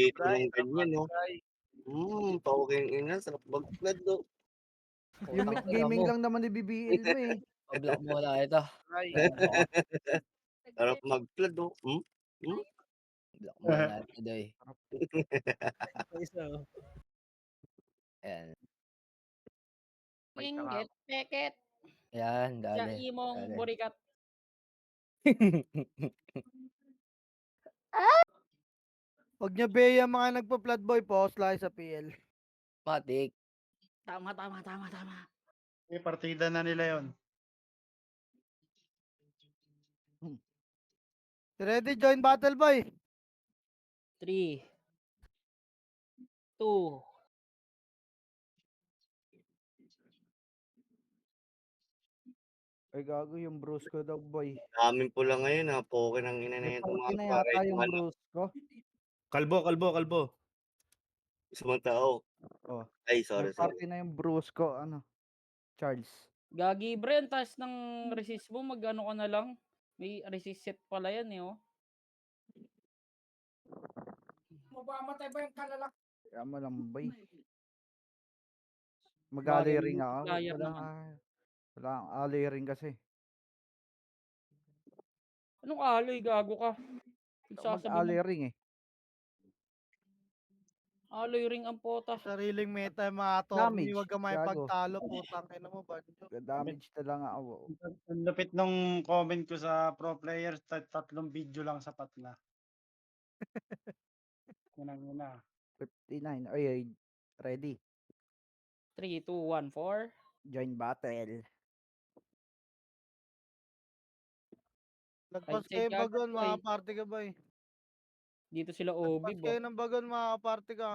dito Bray, ng sarap ganyan, Ate 'no? Bray. Pokeng ina, sarap mag-flood, 'no? Yung Putang ina gaming mo. lang naman ni BBL mo, eh. Pa-block muna kita. Bray. Gago ka. Sarap mag-flood, oh. Block muna kita doy. Sarap. Isa, oh. Ayan. May tanga. Inggit, peket, Ayan, sa dali. imong Dali. burikat. 'Wag niyo beya mga nagpa-flood boy, post lang sa PL. Matik. Tama, tama, tama, tama. Eh, partida na nila yon. Ready, join battle boy. 3, 2, Ay gago yung bruise ko daw boy. Daming pula ngayon, poke ng ina na May yan 'tong party mga na yata para-raid yung manok. bruise ko. Kalbo. Isang tao. Oh, Ay, may sorry. party na yung bruise ko, ano, Charles. Gagi bre, ang taas ng resist mo, mag-ano ka na lang. May resist set pala yan eh, oh. Mamamatay ba yung kalalak? Kaya mo lang boy. Bagay, Mag-ally ring ako. multiplier Wala naman. wala akong ally ring kasi. Anong aloy, gago ka? Nagsasabi Mag-ally mo, ring, eh. aloy ring ang pota. Sariling meta yung mga Torni, Damage, wag ka may gago. pagtalo, putang ina mo, banjo. Damage na lang ako. Ang lupit nung comment ko sa pro players, tatlong video lang sapat na. Ina. 59. Ay, ready. 3, 2, 1, 4. Join battle. Lagpas Right side kayo ka agad, bagon, boy. mga party ka ba eh. Dito sila Lagpas Obi, kayo ba? ng bagon, mga party ka.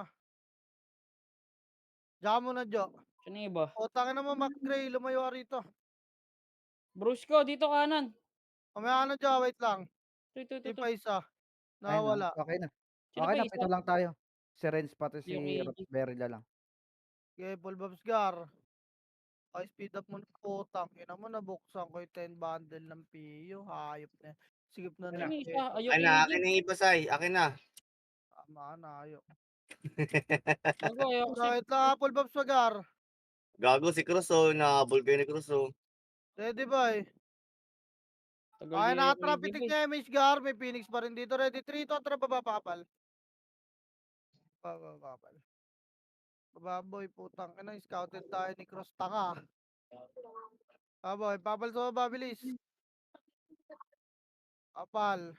Diyan mo na, Jo. Sino yung iba? Putang ina mo, McGray, lumayo ka rito. Brusco, dito kanan. Mamaya ka na, Jo, wait lang. Ito. Di pa isa. Ayun na, Nawawala. okay na. Sino Okay pa na, isa? pito lang tayo. Si Renz pati si Yung AG. Raspberry na lang. Okay, Paul Babsgar. Ay, speed up mo na, putang ina mo, nabuksan ko yung 10 bundle ng PU. Hayop na. Sigip na Sino na. yung isa? Ayok Akin na, AG. akin na yung iba, Sai. Akin na. Tama na, hayop. Gago, ayok si... Wait lang, Paul Babsgar. Gago si Cruz, oh. Nakahabol kayo ni Cruz, oh. Ready, boy? Tagal Ay, din yung nakatrap AG, itik boy. niya, Miss Gar. May Phoenix pa rin dito. Ready, 3, to, trap, babapapal. Babapapal. Baboy, putang ina, scouted tayo ni Cross tanga. Baboy, papal sa baba, bilis. Apal.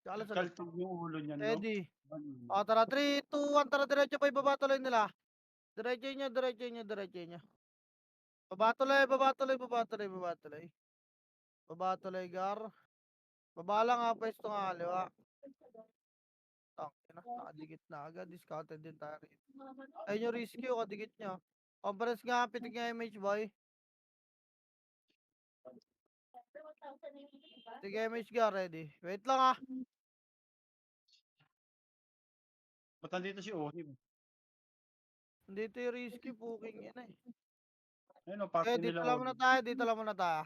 Tsaka sa loob. Kaltog yung ulo niyan, no? Ready. O, tara, 3, 2, 1, tara, diretso pa, ibaba tuloy nila. Diretso nyo. Baba tuloy. Baba tuloy, Gar. Baba lang ha, pwesto nga, liwa. Nakadikit na agad, discounted din tayo rito. Ayun yung risky, kadikit nyo. Conference nga, pitik nga image, boy. Sige, image Gar, ready. Wait lang ha. Ba't nandito si Ohib? Dito yung risky, puking ina eh. Ayun, party Dito nila lang muna Ohib. tayo, dito lang muna tayo.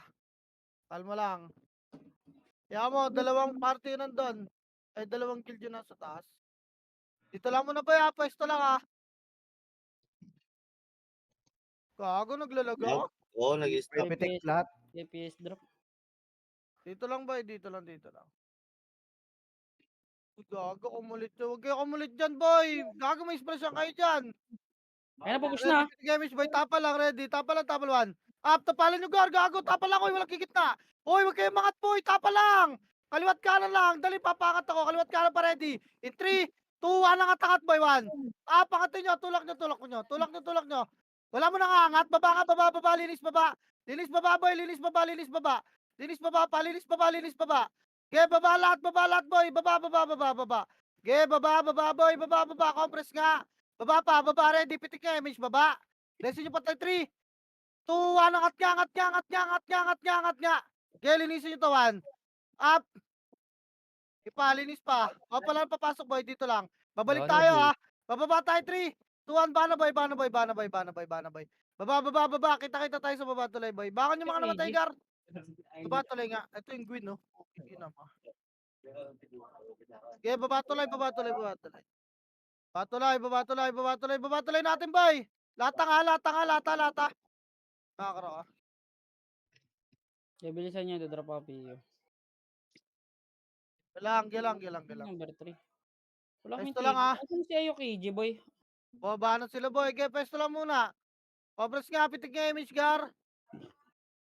Kalma lang. Kaya mo, dalawang party nandun. Ay, dalawang kill dyan nasa taas. Dito lang muna ba, pwesto lang ha. Gago, naglalago. Oo, nag-stop. Pitik lahat. FPS drop. Dito lang ba, dito lang. Uy, gago, kumulit nyo. Huwag kayo kumulit dyan, boy. Gago, may expression kayo dyan. Ayun na, pupush Ready, na. pitik image, boy. Tapa lang, ready. Tapa lang, tapa one. Up, tapalan nyo, Gar. Gago, tapa lang, oy. Walang kikita. Oy, huwag kayong mangat, boy. Tapa lang. Kaliwat kanan lang. Dali, papakat ako. Kaliwat kanan pa, ready. In 3, 2, 1, angat, boy, 1. Pangatin nyo. Tulak nyo. Wala mo nang angat. Baba, linis, baba. Linis, baba, boy. Linis, baba. Linis, baba. Okay, baba lahat, boy. Baba. Okay, baba, boy. Baba. Compress nga. Baba, ready. Pitik nga, image, baba. Lesson nyo patay, 3, 2, 1, angat nga. Okay, linisin nyo to, 1. Up. Ipalinis pa. O pala papasok, boy. Dito lang. Babalik Gano, tayo, boy. ha. Bababa tayo, 3, 2, 1. Bana, boy. Baba. Kita tayo sa baba tuloy, boy. Bakit yung mga namatay, Gar? Baba tuloy nga. Ito yung Gwyn, no? Okay, naman. Okay, baba tuloy. Baba tuloy natin, boy. Lata. Nakakaro ka. Kaya bilisan niyo, drop up iyo. Gilang. Number 3. Wala Pwesto kaming lang, tigil. ah. Asan si Ayo KJ, boy? Baba na sila, boy. Okay, pwesto lang muna. Obras nga, pitik nga, image gar.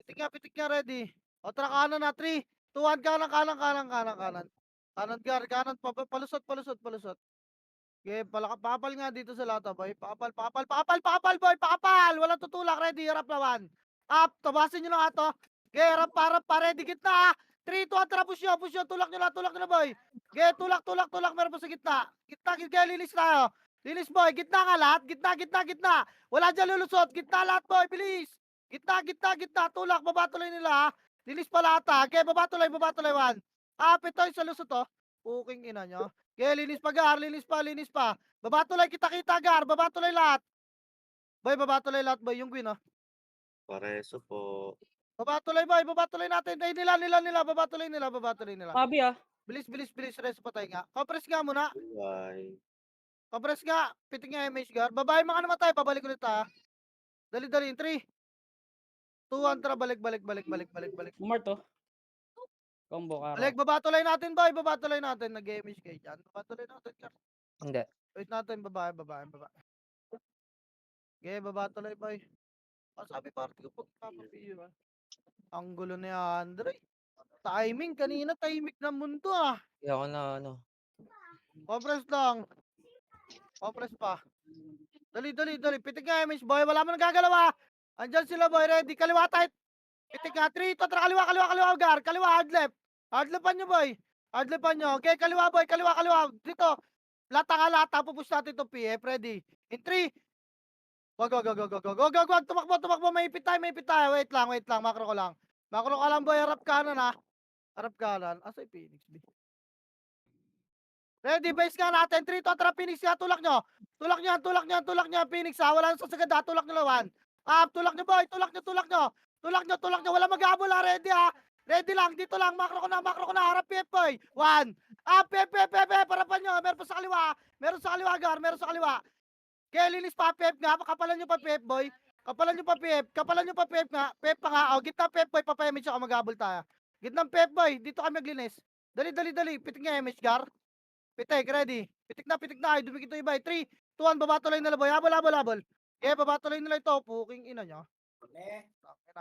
Pitik nga, ready. O, tara kanan na, 3, 2, 1, kanan. Kanan, gar, kanan, palusot. Okay, papal nga dito sa lata, boy. Papal, boy, papal! Walang tutulak, ready, harap naman. Up, tabasin nyo na nga to. Okay, harap pa, ready, gitna, 3, 2, 1, tara, push nyo, tulak nyo na, boy. Okay, tulak, meron pa sa gitna. Gitna, linis tayo. Linis, boy, gitna nga lahat, gitna. Wala dyan lulusot, gitna lahat, boy, bilis. Gitna, tulak, baba tuloy nila, ha. Linis pa lahat, ha. Okay, baba tuloy, 1. Ito yung sa lusot, oh. Puking ina nyo. Okay, linis pa, gar, linis pa. Baba tuloy, kita, gar, baba tuloy lahat. Boy, boy, yung Gwin, oh. Pareso po. Baba tuloy, boy, natin. Ay, nila, baba tuloy nila. Pabi ah. Bilis, rest patay nga. Compress nga muna. Bye. Compress nga, piting nga MH guard. Babae mga namatay, pabalik ulit, ha. Dali, 3, 2, 1, tara, balik. Umar to. Combo karo. Balik, baba tuloy natin, boy, Nag-MH kayo dyan. Baba tuloy natin, guard. Hindi. Wait natin, babae. Okay, baba tuloy, boy. Sabi party ko pagpapapiyo, ha. Ang gulo ni Andre. Timing, kanina timing ng mundo, ah. Hindi ako na ano. Compress lang. Compress pa. Dali. Pitik nga, MH, boy. Wala mo nang gagalawa. Andyan sila, boy. Ready. Kaliwa tayo. Pitik nga. 3, 2, tara. Kaliwa, gar. Kaliwa, hard left. Hard leftpan nyo, boy. Okay, kaliwa, boy. Kaliwa. Dito. Lata. Pupush natin itong PF. Ready. In 3. Wag. Tumakbo. Maipit tayo. Wait lang. Makro ko lang, boy. Harap kanan, ha. Asa yung Phoenix, B? Ready, base nga natin. 3, 2, tara, Phoenix nga. Tulak nyo. Phoenix, ha. Wala nang sasagad, ha. Tulak nyo lawan. Up, tulak nyo, boy. Tulak nyo. Wala mag-abol, ha. Ready, ha. Ready lang. Dito lang. Makro ko na. Harap, PF, boy. 1. Up, PF. Parapan nyo. Meron pa sa kaliwa. Gar. Okay, linis pa, PF nga. Kapalan nyo pa, PF, boy. Kapalan nyo pa, PF nga. PF pa nga. O, gitna, PF, boy. Papayamit siya ka mag-abol tayo. Gitnang PF, boy. Dito kami maglinis. Dali. Pitik nga, MH, gar. Pitik, ready. Pitik na. Ay, dumikit ito iba. 3, 2, 1, baba tuloy nila, boy. Habol. Okay, baba tuloy nila ito. Puking ina nyo.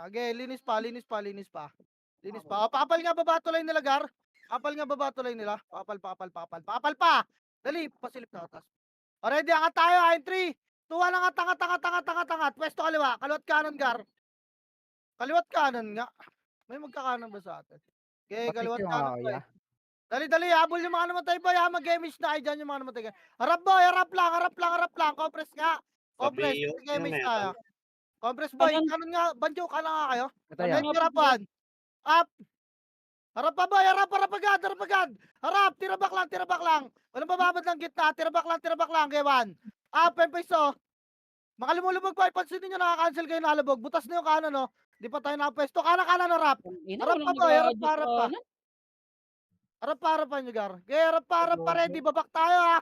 Okay, linis pa. O, papal nga, baba tuloy nila, gar. Papal pa. Dali, pasilip na atas. O, ready, angat tayo, ha. In 3, 2, 1, angat. Pwesto kaliwa. Kaliwat kanan, gar. Kaliwat kanan nga. May magkakanan ba sa atin? Okay, kaliwat kanan, boy. Dali, habol yung mga namatay, boy, ha. Mag-gamish na ay dyan yung mga namatay. Harap, boy, harap lang. Compress nga. Pabiyo, Gamish meron. tayo. Compress, boy, Kanan. kanan nga. Banjo, kanan nga kayo. Patay Medyo harapan. Up. Harap pa, boy, harap agad. Harap, tirabak lang. Walang bababad lang gitna, tirabak lang. Okay, 1. Up, peso. Makalumulubog, boy, pansinin nyo, nakakancel kayo nalubog. Butas na yung kanan, no. Di pa tayo nakapwesto. Kanan, harap. Harap pa, boy, harap pa. Harap nyo, gar. Okay, harap pa, ready. Babak tayo, ha.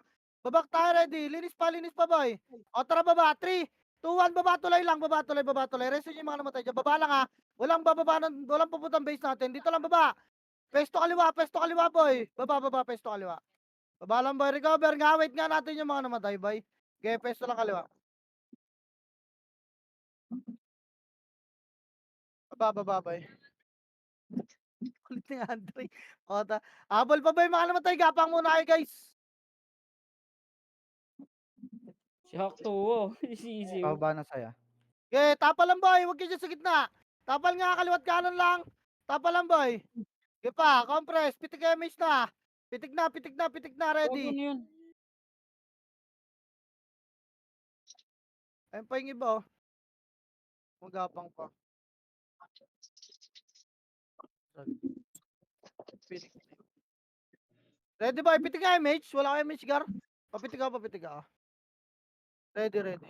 Ready. Linis pa, boy. O, tara, baba. 3, 2, 1, baba tuloy. Resin nyo yung mga namatay dyan. Baba lang, ha. Walang pupuntang base natin. Dito lang, baba. Pesto kaliwa, boy. Baba, pesto kaliwa. Baba lang, boy. Recover nga. Wait nga natin yung mga namatay, boy. Okay, pesto lang kaliwa. Baba, boy. Kulit ni Andre. O, habol pa, boy. Mga namatay. Gapang muna kayo, guys. Si Hakto, oh. Easy. Oh. Pababa na saya. Okay, tapal lang, boy. Huwag kayo dyan sa gitna. Tapal nga, kaliwat kanan lang. Tapal lang, boy. Okay pa, compress. Pitik MH na. Pitik na. Ready. Ano yun? Ayun pa yung iba, oh. Magapang pa. Ready, boy. Pitik nga MH. Wala ka MH, gar. Papitik ka. Ready.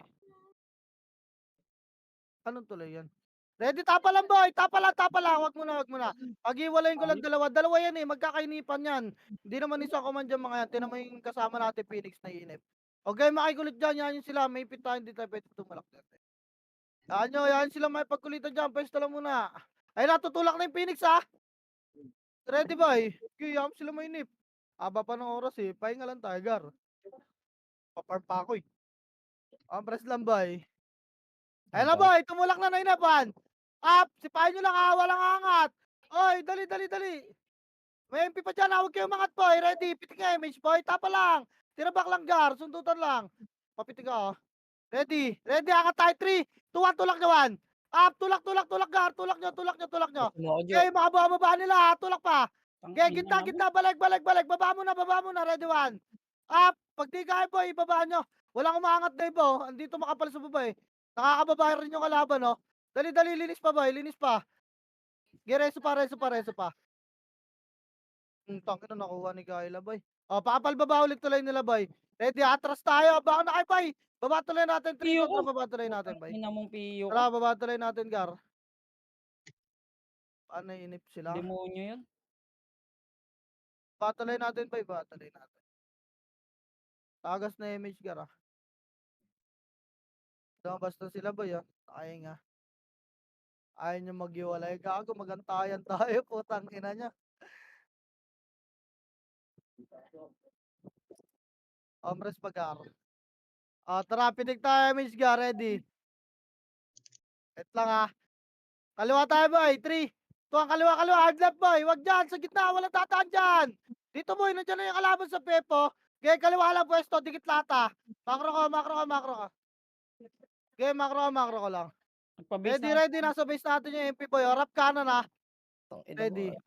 Anong tuloy yan? Ready, tapa lang, boy. Tapa lang. Wag muna. Pag-iwalayin ko lang dalawa. Dalawa yan, eh. Magkakainipan yan. Hindi naman isa ko man dyan, mga yan. Tinan mo yung kasama natin, Phoenix na inip. Huwag kayong makikulit dyan, yan yung sila, may ipit tayo, hindi tayo pwede tumalak dyan. Yan nyo, yan sila may pagkulitan dyan, pwesto lang muna. Ay, natutulak na yung Phoenix, ha? Ready, boy? Kaya sila mainip. Aba pa ng oras, eh. Pahinga lang tayo, Gar. Paparm pa ako, eh. Press lang, boy. Ayun na, boy, tumulak na inapan. Up, sipahin nyo lang, ha? Walang angat. Oy, dali, dali, dali. May MP pa dyan, ha? Huwag kayong mangat, boy. Ready, pitik nga, image, boy. Tapa lang. Tirabak lang, Gar. Sundutan lang. Papitik ka, oh. Ready, ready, angat tayo. 3, 2, 1, tulak nyo, 1. Up, tulak, tulak, tulak, Gar. Tulak nyo, tulak nyo, tulak nyo. Gusto mo ako, Jo. Okay, makabuha nila, ha? Tulak pa. Okay, Tangina gitna, naman. gitna, balik, balik, balik. Baba mo na, ready, 1. Up, pag di kaya, boy, ibaba nyo. Walang umangat, Dave, oh. Andito makapal sa baba, eh. Nakakababa rin yung kalaban, oh. Dali, dali, linis pa, boy, linis pa. Reso pa, reso pa, reso pa. Tangin na nakuha ni Kayla, boy. O, pakapalbaba ulit tuloy nila, boy. Ready, atras tayo. Baka na kayo, boy. Baba tuloy natin, 3 Piyo kontra, ko. baba tuloy natin, boy. Tangina mong piyo ko. Tara, baba tuloy natin, Gar. Paano inip sila? Demonyo yun. Baba tuloy natin, boy. Baba tuloy natin. Tagas na image, Gar, ah. Basta sila, boy, ah. Ayaw nga. Ayaw nyo maghiwalay. Gago, magantayan tayo, putang ina niya. Omres Pagar. Tara, pitik tayo, image, Gar. Ready. Wait lang, ah. Kaliwa tayo, boy. 3, 2, ang kaliwa, kaliwa. Hard left, boy. Wag dyan. Sa gitna. Walang tataan dyan. Dito, boy. Nandiyan na yung kalaban sa Pepo. Okay, kaliwa lang, pwesto. Dikit lata. Makro ko, makro ko, makro ko. Okay, makro ko lang. Nagpabase Ready, na. ready. Nasa base natin yung MP, boy. Harap kanan, ha. Tangina mo, Ready. ah.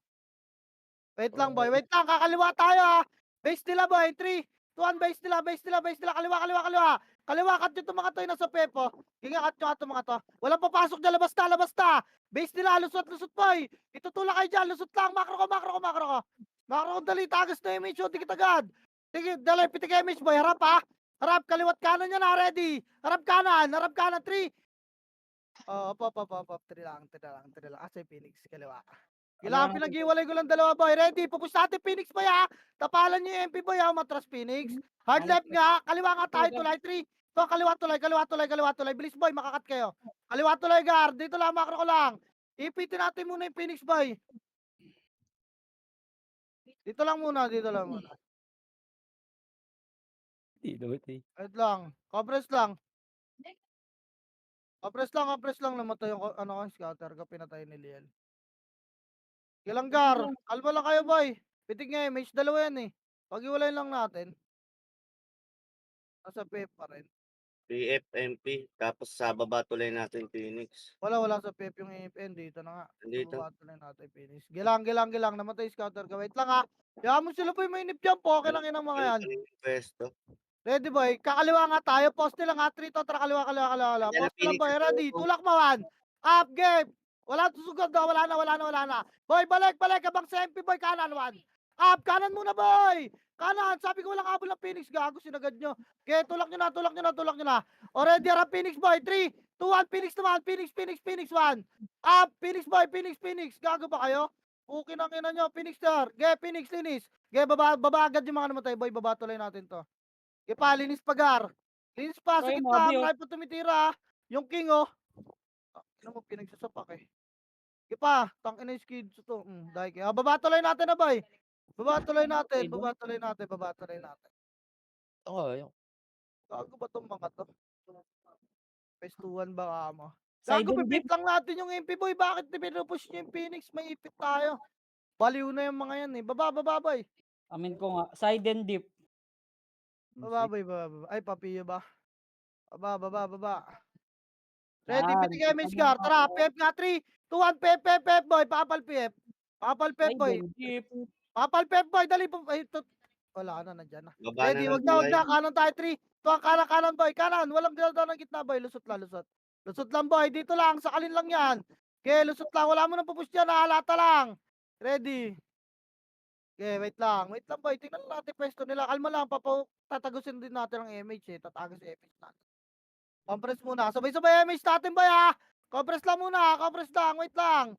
Wait lang, boy. Wait lang. Kakaliwa tayo, ha. Base nila, boy. 3, 2, 1. Base nila, base nila, base nila. Kaliwa, kaliwa, kaliwa. Kaliwa, cut nyo itong mga to yung nasa Pepo. Ginga, cut nyo itong mga to. Walang papasok dyan. Labas na, labas na. Base nila, lusot, lusot, boy. Itutulak kayo dyan. Lusot lang. Makro ko, makro ko, makro ko. Makro ko, dali. Tagas na image. O, dikit agad. Dikit, dali. Pitik image, boy. Harap, ha. Harap, kaliwat kanan yan, ha. Ready. Harap kanan. Harap kanan. 3. Oh, op. 3 lang, 3 lang, 3 lang. Asa yung Phoenix, kaliwa. Kailangan pinag-iwalay ko lang dalawa, boy. Ready, pupus natin Phoenix, boy, ha. Tapalan niyo yung MP, boy, ha. Matras Phoenix. Hard left nga. Kaliwa nga tayo, tulay. 3. To, kaliwa tuloy, kaliwa tuloy, kaliwa tuloy. Bilis, boy, makakat kayo. Kaliwa tuloy, Gar. Dito lang, makro ko lang. Ipitin natin muna yung Phoenix, boy. Dito lang muna, dito lang muna. Wait lang. Compress lang. Compress lang. Namatay yung ano, scatter ka, pinatay ni Liel. Ilang, Gar. Kalma lang kayo, boy. Pitik nga, image. Dalawa yan, eh. Pag-iwalay lang natin. Nasa PF pa rin. PFMP. Tapos sa baba tuloy natin Phoenix. Wala sa PF yung EFN. Dito na nga. Dito. Bumaba tuloy natin Phoenix. Gilang. Namatay scatter ka. Wait lang, ha. Kaya mo sila, boy. Mainip dyan po. Okay lang inang mga yan. Pwesto. Ready, boy. Kakaliwa nga tayo. Poste lang, ha. 3 to. Tara, kaliwa. Yan na, Poste lang, Phoenix. boy. Ready. Tulak mo, 1. Up, game. Wala susugod, do. Wala na. Boy, balik. Abang sa MP, boy. Kanan, 1. Up, kanan muna, boy. Kanan. Sabi ko walang habol ng Phoenix. Gago, sinagad nyo. Okay, tulak nyo na. Already, harap Phoenix, boy. 3, 2, 1. Phoenix naman. Phoenix, 1. Up, Phoenix, boy. Phoenix. Gago ba kayo? Okay na kina nyo. Phoenix, sir. Okay, Phoenix, linis. Okay, baba agad yung mga namatay, boy. Baba tuloy natin to. Okay pa, linis pa, Gar. Linis pa, sa Ay, gitna. mabi, oh. Marami pa tumitira. Yung king, oh. Ano mo, pinagsasapak, eh. Okay pa, tangin na yung skids to. Dahil kaya. Baba tuloy natin na, boy. Baba tuloy natin. Oo, yung Gago ba tong mga to? Pestuhan ba ka mo? Side Gago, and pipit lang natin yung MP, boy. Bakit pinupush nyo yung Phoenix? May ipit tayo. Baliw na yung mga yan, eh. Baba, boy. Amin ko nga. Side and deep. Baba. Ay, papiyo ba? Baba. Ready, Yan. pitik image, Gar. Tara, PF nga. 3, 2, 1. PF, boy. Papal PF, boy. Side and deep. Papal PF, boy. Dali. Ay, wala na, nandyan na. Baba Ready, na wag ng na. buhay. Kanan tayo, 3. To, ang kanan, boy. Kanan. Walang dinadaw ng gitna, boy. Lusot lang, boy. Dito lang. Sakalin lang yan. Okay, lusot lang. Wala mo nang pupush dyan. Halata lang. Ready. Okay, wait lang, boy. Tingnan lang natin pwesto nila. Kalma lang. Tatagusin din natin ang image, eh. Tatagos yung image natin. Compress muna. Sabay-sabay image natin, boy, ha. Compress lang muna. Wait lang.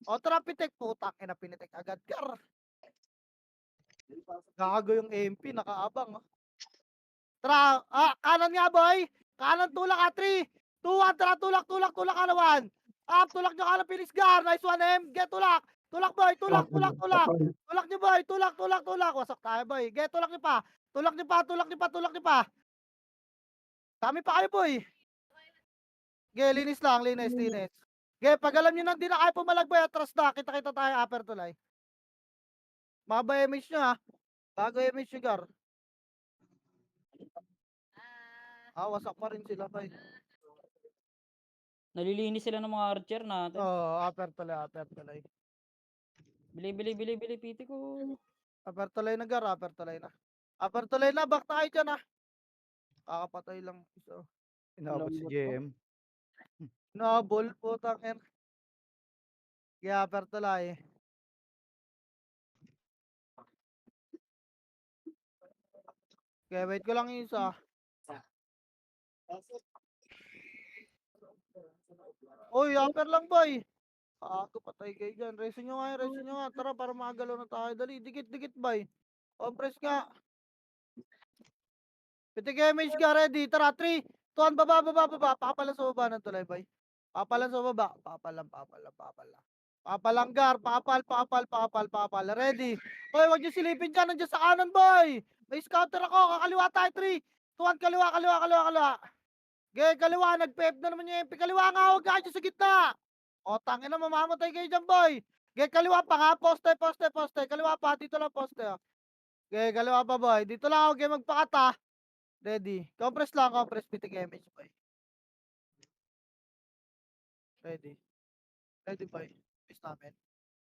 O, tara, pitik. Putak. Pinitik agad, Gar. Gago yung MP. Nakaabang, oh. Tara, kanan nga boy. Kanan tulak ha, 3, 2, 1, tara, tulak, kalawan. Tulak nyo kanan, Phoenix Gar. Nice one, Get, tulak. Tulak boy, tulak. Tulak nyo boy, tulak. Wasak tayo boy. Get, tulak nyo pa. Tulak nyo pa. Dami pa kayo boy. Ge, linis lang, linis. Ge, pag alam nyo nang di na kayo pumalag boy, atras na. Kita tayo, upper tulay. Mababa image nyo ha. Bago image nyo Gar. Wasak pa rin sila boy. Nalilinis sila ng mga archer natin. Upper tulay. Bili, piti ko. Upper tulay na Gar, upper tulay na, back tayo dyan ha. Kakapatay lang. So, Inabot si Lambot JM. nabol po tangin. Kaya upper tulay. Okay, wait ko lang yung isa. Uy, upper lang boy. Ako patay kayo dyan. Resin nyo nga. Tara, para makagalaw na tayo. Dali, dikit boy. Compress nga. Pitik image ka, ready. Tara, 3, 2, 1, baba. Papalan sa baba ng tulay boy. Papalan sa baba. Papalang. Papalanggar. Papal. Ready. Boy, wag nyo silipin dyan. Nandiyan sa kanan boy. May scouter ako. Kakaliwa tayo, 3, 2, 1, kaliwa. Gaya, kaliwa, nag-pep na naman yung MP. Kaliwa nga, huwag ka sa gitna. Tangin na, mamamatay kayo dyan, boy. Gaya, kaliwa pa nga, poste. Kaliwa pa, dito lang poste. Gaya, kaliwa pa, boy. Dito lang ako, gaya, magpakata. Ready. Compress, pitik image, boy. Ready, boy. Base namin.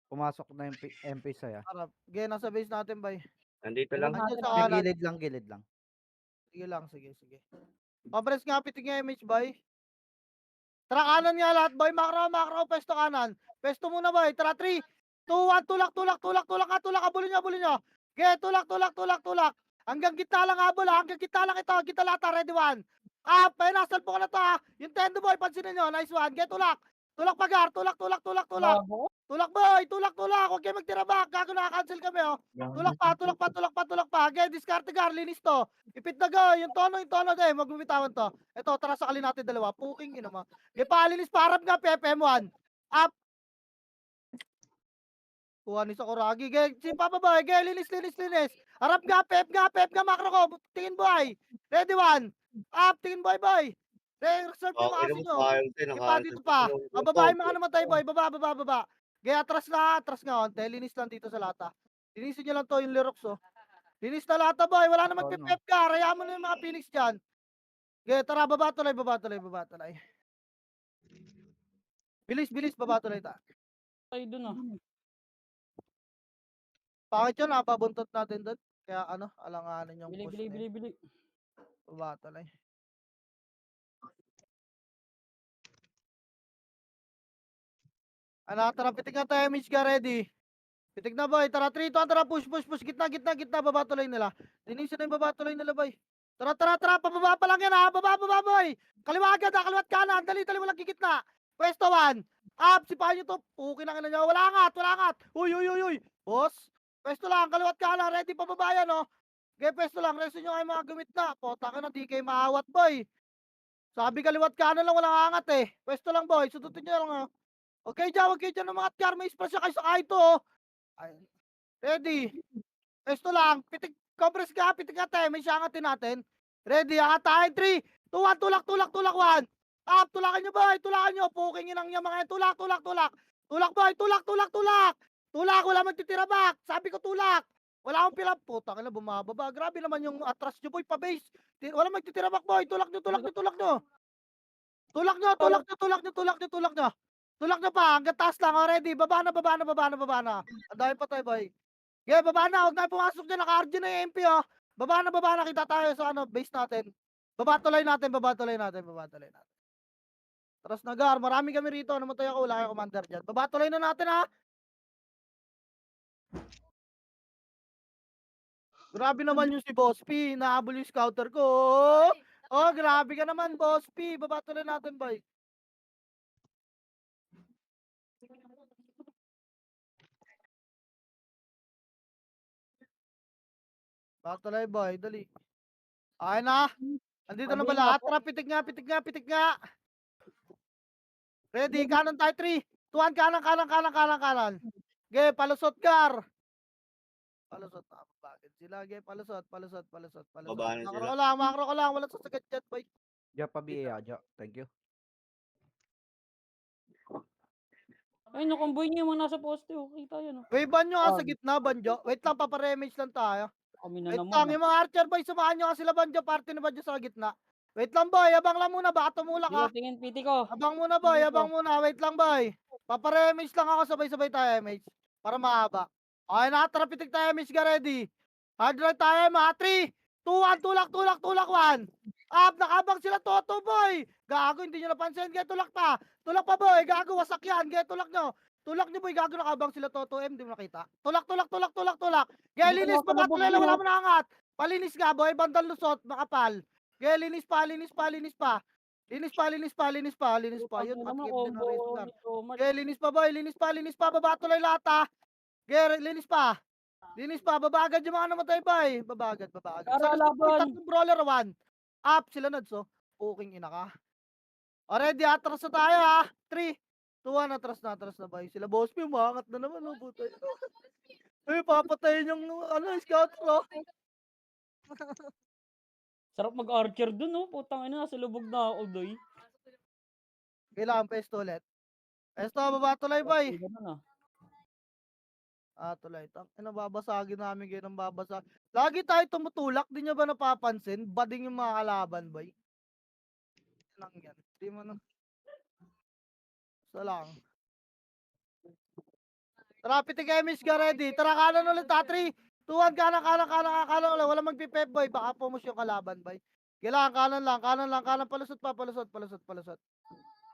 Pumasok na yung MP saya. Harap. Gaya, nasa base natin, boy. Nandito lang. Nandiyan sa kanan. Gilid lang. Sige lang, sige. Compress nga, pitik image, boy. Tara, kanan nga lahat, boy. Makro, pesto kanan. Pesto muna, boy. Tara, 3, 2, 1, tulak. Abulin nyo. Okay, tulak. Hanggang gitna lang habol, ha. Hanggang gitna lang ito. Gitna lahat, ha. Ready, 1. Nasal po ko na to, ha. Yung tendo, boy. Pansinin nyo. Nice one. Okay, tulak. Tulak pagar. Tulak. Bravo. Tulak, boy. Tulak. Huwag kayo magtira back. Gago, naka-cancel kami, oh. Tulak pa. Okay, discard gar. Linis to. Ipit na go. Yung tono, din. Magbumitawan to. Ito, tara sa kali natin dalawa. Puking, mo. Okay, palinis. Parap nga, PPM1. Up. Kuha ni Sakuragi. Okay, simpa pa, boy. Okay, linis. Harap nga, pep nga, makro ko. Tingin, boy. Ready, 1. Up, tingin, boy. Reserve yung Okay, kasi nyo. nakaayos Pa dito pa. Babae mga namatay, boy. Baba. Gaya, atras nga. Onte. Linis lang dito sa lata. Linisin nyo lang to yung lyrics, oh. Linis na lata, boy. Wala na magpipep ka. Raya mo na yung mga Phoenix dyan. Gaya, tara. Baba tulay. Bilis. Baba tulay ta. Tayo dun ah. Bakit yun? Napabuntot natin doon. Kaya alanganin yung push. Bili. Baba tulay. Tara, pitik na tayo, image ka, ready. Pitik na, boy. Tara, 3, 2, 1, tara, push. Gitna, baba tuloy nila. Linisin na yung baba tuloy nila, boy. Tara, pababa pa lang yan, ha. Baba, boy. Kaliwa agad, ha. Kaliwat kanan. Dali, mo lang gigitna. Pwesto 1. Up, sipahin nyo to. Pukin na nyo. Wala angat. Uy. Boss. Pwesto lang, kaliwat kanan. Ready, pababa yan, oh. Okay, pwesto lang. Resto nyo kayo mga gumit na. Pota ka na, di kayo maawat, boy. Sabi kaliwat kanan lang, walang angat, eh. Pwesto lang, boy. Sututin nyo lang, ha. Okay, huwag kayo dyan ng mga car. May express siya kayo sa kahit to. Ready. Esto lang. Compress ka. Pitik nga tayo. May siyangatin natin. Ready. Tayo. 3, 2, 1. Tulak. 1. Up. Tulakan nyo, boy. Tulakan nyo. Puking inang nyo mga yan. Tulak. Tulak, boy. Tulak. Wala magtitira back. Sabi ko tulak. Wala akong pilap. Puta ka na bumababa. Grabe naman yung atras nyo, boy. Pa-base. Wala magtitira back, boy. Tulak nyo. Tulak nyo pa, hanggang taas lang, already. Baba na. Ang dami pa tayo, boy. Okay, baba na. Huwag na pumasok dyan. Naka-RG na yung MP, oh. Baba na. Kita tayo sa base natin. Baba tuloy natin. Taras na, Gar. Marami kami rito. Namatay ako. Wala kayong commander dyan. Baba tuloy na natin, ha. Grabe naman yung si Boss P. Nahabol yung scouter ko. Grabe ka naman, Boss P. Baba tuloy natin, boy. Batuloy, boy. Dali. Okay na. Andito na ba Sabihin nga lahat? po. Tara, pitik nga, pitik nga, pitik nga. Ready, kanan tayo, 3. 2, 1, kanan, kanan, kanan, kanan, kanan. Ge, palusot, Gar. Palusot, bakit sila? Ge, palusot, palusot, palusot, palusot. Baba na Makro sila. ko lang, makro ko lang. Wala sasagat dyan, boy. Ja pa BA, ja. Thank you. Ayun, yung convoy niya yung mga nasa poste. Oh. Kita yun. Oh. Wait, banyo nga sa Ah. gitna, Banjo. Wait lang, paparemage lang tayo. Kami na Wait naman. lang, Ah. yung mga archer boy, samahan nyo nga sila, Banjo. Party ni Banjo sa gitna. Wait lang, boy. Abang lang muna, baka tumulak Dito, ha. tingin, piti ko. Abang muna, boy. Dito. Abang muna. Wait lang, boy. Paparemage lang ako, sabay-sabay tayo, MH. Para mahaba. Okay na, tara, pitik tayo, MH, ka ready. Hard right tayo, mga 3, 2, 1, tulak, tulak, tulak, 1. Up, nakabang sila, Toto, boy. Gago, hindi nyo napansin. Gaya, tulak pa. Tulak pa, boy. Gago, wasak yan. Gaya, tulak nyo. Tulak nyo, boy. Gago, nakabang sila, Toto, M. Di mo nakita. Tulak, tulak, tulak, tulak, tulak. Gaya, Hindi ko linis pa, nakapalabog batuloy, yun, wala ah. mo naangat. Palinis nga, boy. Bandang lusot, makapal. Gaya, linis pa, linis pa, linis pa. Linis pa, linis pa, linis pa, linis pa. Yun, Putang ina mo, patikip din ang race combo guard. ni Tomar. Gaya, linis pa, boy. Linis pa, linis pa. Baba tuloy lahat, ha. Gaya, linis pa. Linis pa, babagad yung mga namatay, boy. Babagad, babagad. Tara, Sa lusot, boy, laban. 3 brawler, 1. Up, sila Nads, oh. Puking ina ka. Already, atras na tayo, ha. 3, 2, 1, atras na, boy. Sila boss P, umangat na naman, oh, puto. Ay, papatayin yung, scouter, oh. Sarap mag-archer dun, oh. Putang ina, nasa lubog na ako, doy. Kailangan pesto ulit. Pesto, baba tuloy, boy. Ganun, ah. Tuloy. Babasagin namin kayo ng babasag. Lagi tayo tumutulak, di nyo ba napapansin? Bading yung mga kalaban, boy. Lang yan. Di mo na. Isa lang. Tara, pitik Emish ka ready. Tara, kanan ulit, ha. 3, 2, 1, kanan, kanan, kanan, kanan ulit. Wala magpipep, boy. Baka pumos yung kalaban, boy. Kailangan, kanan lang, kanan. Palusot pa, palusot.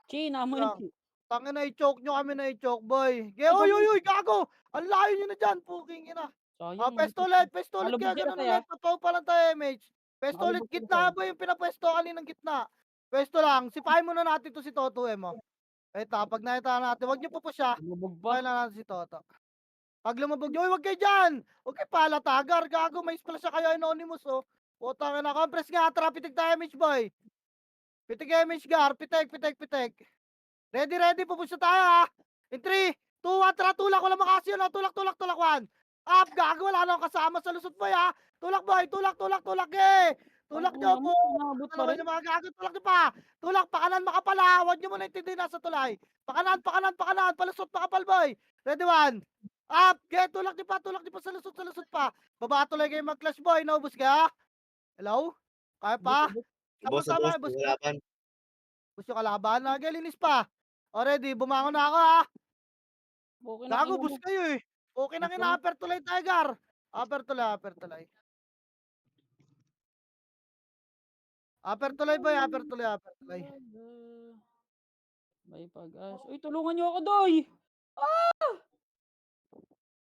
Chi, namo Lang. yun. Tangin na, i-choke nyo kami na i-choke, boy. Oy, gago! Ang layo nyo na dyan, puking ina. Sayang. Pesto ulit Nalubog kaya sila ganun tayo, ulit. Papaw pa lang tayo, MH. Pesto ulit, Nalubog sila gitna tayo. ba yung pinapwesto kaninang gitna? Pwesto lang, sipahin muna natin to si Toto, mo. Eto, pag nakita natin, wag nyo po siya. Lumubog Sipahin pa. na natin si Toto. Pag lumabog nyo, wag kayo dyan! Huwag kayo palatagar, gago, may splash siya kayo, anonymous, oh. Putang ina, compress nga, tara, pitik tayo, MH, boy. Pitik MH, gar, pitek. Ready, pupush na tayo, ha. In 3, 2, 1, tara, tulak, wala makasyo, no? Tulak, 1. Up, gago, wala nang kasama sa lusot, boy, ha. Tulak, boy, tulak, eh. Tulak nyo po. Nabot pa Ano rin. yung mga gago, tulak nyo pa. Tulak, pakanan, makapala. Huwag nyo muna intindihin nasa tulay. Pakanan, palusot, makapal, boy. Ready, 1. Up, tulak nyo pa, sa lusot pa. Baba tuloy kayo mag-clash, boy, naubos ka? Hello? Kaya pa? Boss sa boss, Bus laban. yung kalaban, linis pa. Already, bumangon na ako, ha. Okay na, Gago, ina mo. bus kayo, eh. Okay na Bus kina, upper tuloy, Tiger. Upper tuloy. Upper tuloy, boy, upper tuloy. May pag-as. Uy, tulungan niyo ako, doy.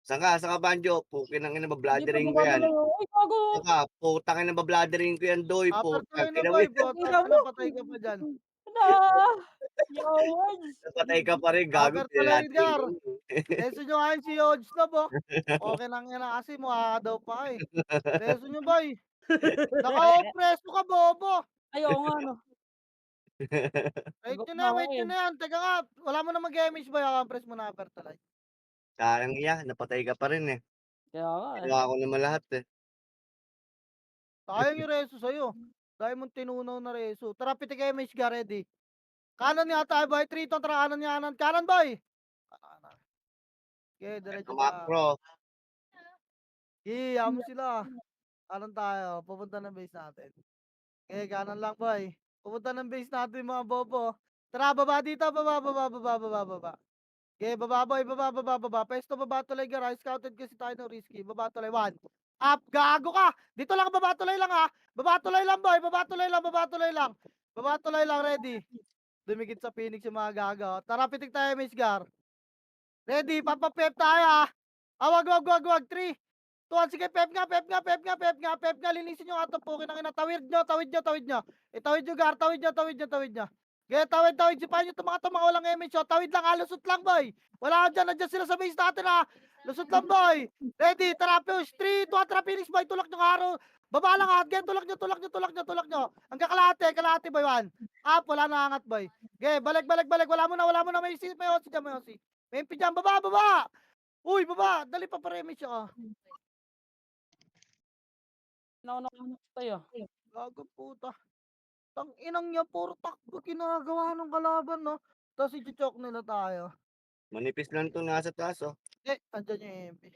Saan ka banjo? Pukin ang ina, Hindi pa babladering ko yan. gumagalaw. Uy, gago. Saan ka? Putang ina, babladering ko yan, doy. Upper tuloy Putang na, ina mo boy. yan. Puta, na, patay ka pa dyan. Na. Yawards. Napatay ka pa rin, gago. Upper tuloy, Pinalating Gar. ko. Leso nyo ngayon si Hodge na, bo. Okay nang ina kasi, mukha daw pa, eh. Leso nyo, boy. Naka-opreso ka, bobo. Ay, oo nga, no. Wait Sagot nyo na na, ako, wait nyo eh. na yan. Teka nga, wala mo na mag-image, boy. Press mo na upper tuloy. Sayang iya, napatay ka pa rin eh. Kaya nga, eh. Ginawa ko naman lahat eh. Sayang yung reso sa'yo. Dahil mong tinunaw na reso. Tara, pitik image ka, ready. Kanan niya tayo, boy. 3, tara, kanan niya, kanan. Kanan, boy. Kanan. Okay, diretso ka. Macro. Iya mo sila. Kanan tayo. Pupunta ng base natin. Okay, kanan lang, boy. Pupunta ng base natin, mga bobo. Tara, baba dito. Baba. Okay, baba, boy. Baba. Pesto, baba tuloy, gara. Scouted kasi tayo ng risky. Baba tuloy, 1. Up, gago ka. Dito lang, baba tuloy lang, ha. Baba tuloy lang, boy. Baba tuloy lang, ready. Dumikit sa Phoenix yung mga gaga. Tara, pitik tayo, Miss Gar. Ready, papapep tayo, ha. Wag. 3, 2, 1, sige, pep nga. Linisin nyo nga ito, pukin ang ina. Tawid nyo. Tawid nyo, Gar. Tawid nyo. Okay, tawid. Sipahin nyo ito mga walang image. Tawid lang, ha. Lusot lang, boy. Wala ka dyan. Nandiyan sila sa base natin, ha. Lusot lang, boy. Ready, tara, push. 3, 2, 1, tara, Phoenix, boy. Tulak nyo, araw. Baba lang angat. Ge, tulak nyo, tulak nyo, tulak nyo, tulak nyo. Hanggang kalahati boy, 1. Up, wala na angat boy. Ge, balik. Wala mo na. May Osi dyan, may Osi. May MP dyan, baba. Uy, baba. Dali pa pa-remix siya. Nauna tayo. Gago puta. Tang inang niya, puro takbo ginagawa ng kalaban, no? Tapos i-choke nila tayo. Manipis lang to nasa taas, oh. Andyan yung MP.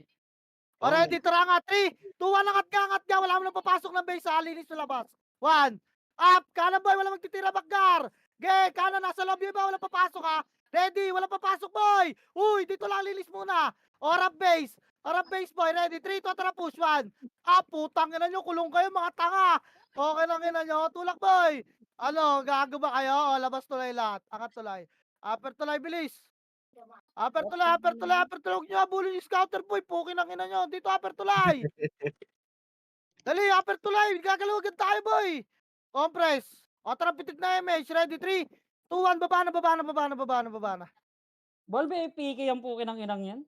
Oh, Already, tara nga. 3, 2, 1, angat ka. Wala mo na papasok ng base, alinis sa labas. 1, up, kanan boy, wala magtitira bakgar. Ge, kanan, nasa loob yung iba, wala papasok ha. Ready, wala papasok boy. Uy, dito lang linis muna. Orap base boy, ready. 3, 2, tara push. 1, up, putang ina nyo, kulong kayo mga tanga. Okay lang ina nyo, tulak boy. Ano, gago ba kayo? O, labas tulay lahat. Angat tulay. Upper tulay, bilis. Upper tulay. Huwag nyo habulin yung scouter boy. Pukin ang ina nyo. Dito upper tulay. Dali, upper tulay. Gagalawagan tayo boy. Compress. O, tara, pitik na MH. Ready, 3, 2, 1. Baba na. Ball ba PK ang pukin ng inang yan?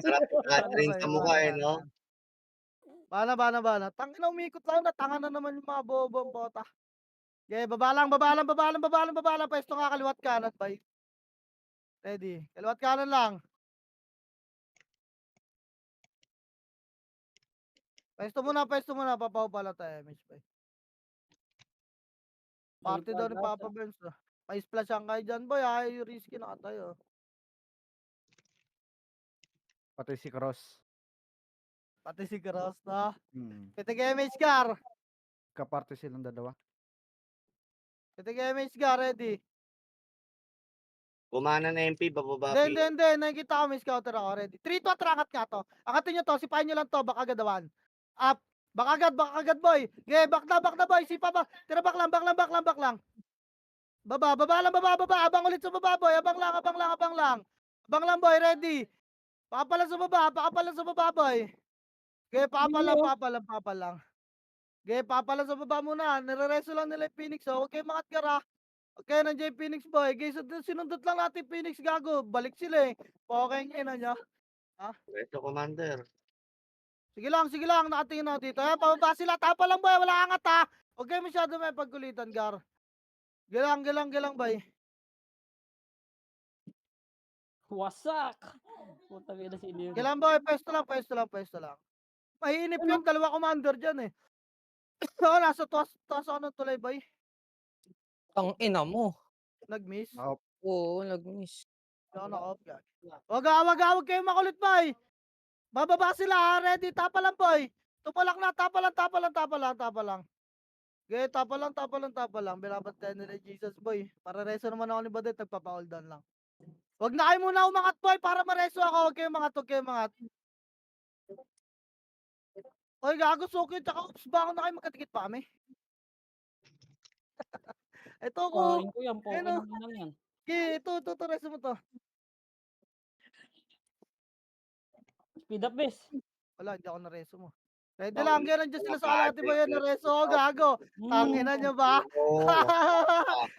Sarap i-catering sa mukha, eh, no? Bana. Tangina, umikot lang na. Tanga na naman yung mga bobong bota. Okay, baba lang. Pwesto nga kaliwat kanan, bay. Ready. Kaliwat kanan lang. Pwesto muna. Papaw pala tayo, MH, bay. Party daw ni Papa Benz. May splash ang kayo dyan, boy. Ay, risky na tayo. Pati si Cross. Pati si Cross na. Hmm. Pitik MH Gar. Kaparte silang dalawa. Pitik MH Gar, ready. Kumana na MP, bababa. Hindi. Nakikita ko may scouter ako, ready. 3 to, atrangat nga to. Angatin nyo to, sipahin nyo lang to, baka agadawan. Up. Baka agad, boy. Okay, back na, boy. Sipa ba? Tira, back lang. Baba. Abang ulit sa baba, boy. Abang lang, boy. Ready. Pakapalan sa baba, boy. Okay, papalang. Okay, papalan sa baba muna. Nire-reso lang nila yung Phoenix, oh. Okay, mga gara. Okay, nandiyan yung Phoenix, boy. Okay, so sinundot lang natin Phoenix, gago. Balik sila, eh. Okay, ina nyo. Resto Commander. Sige lang. Nakatingin ako dito. Pababa sila. Tapa lang, boy. Wala angat, ha. Okay, masyado may pagkulitan, gar. Gilang, boy. Wasak! Puta ina si Ilio. Gilang, boy. Pwesto lang. Mainip yun. Dalawa commander dyan, eh. Oo, nasa taas ako ng tulay, boy. Ang ina mo. Nag-miss. Oo, nag-miss. Naka-off, gag. Wag kayo makulit, boy. Bababa sila, ha. Ready. Tapa lang, boy. Tupalak na. Tapa lang. Okay, tapa lang. Binabantayan nila Jesus, boy. Para reso naman ako ni Badet. Nagpapa-all down lang. Wag na kayo muna umangat, boy. Para mareso ako. Huwag kayo mangat. Oy, gago, Sokyo. Tsaka, ups, ba ako na kayo magkatikit pa kami? Ito ko. Kain ko yan, pukin Ano? ng inang yan. Okay, ito, reso mo to. Speed up, bes. Wala, hindi ako na-reso mo. Ready Bakit? lang, ganun dyan sila sa kalahati ba yan, Bakit? na-reso ako, gago. Tangina nyo ba? Oo.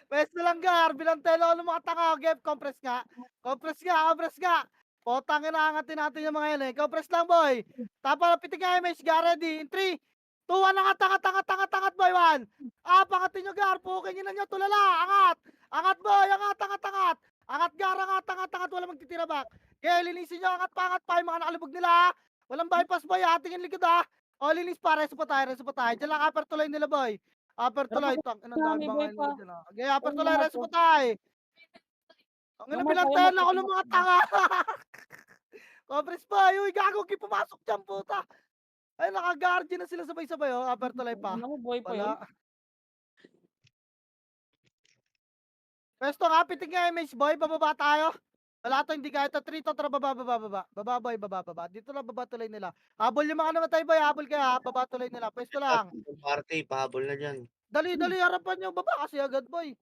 Pwesto lang, gar. Bilantelo ako ng mga tanga. Okay, compress nga. Potang inaangatin natin yung mga yan, eh. Compress lang, boy. Tapa, pitik nga, MH, gar, ready. In 3, 2, 1, angat, boy, 1. Pangatin nyo, gar. Pukin nyo na nyo, tulala. Angat, boy, angat. Angat, gar, angat. Wala magtitira back. Okay, linisin nyo, angat pa. Yung mga nakalubog nila, ha. Walang bypass, boy, ha. Tingin likod, ha. O, linis pa. Reso pa tayo. Diyan lang, upper tulay nila, boy. Upper tulay. Anong dami boy, bang pa. nila dyan, ha. Okay, upper tulay. Reso pa tayo. Ang ina, Namatay, bilantayan ako ng namatay. mga tanga. Compress pa. Uy, gago, pumasok dyan, puta. Ay, naka-guardian na sila sabay-sabay, oh. Upper tulay pa. Ano mo, boy pa yun? Wala. Pwesto nga, pitik nga, MH, boy. Bababa tayo. Wala to, hindi kaya ito. 3 to, tara, baba. Baba, boy, baba. Dito lang, baba tuloy nila. Habol yung mga namatay, boy. Habol kaya, ha. Baba tuloy nila. Pwesto lang. Party, pahabol na dyan. Dali, harapan nyo. Baba kasi agad, boy.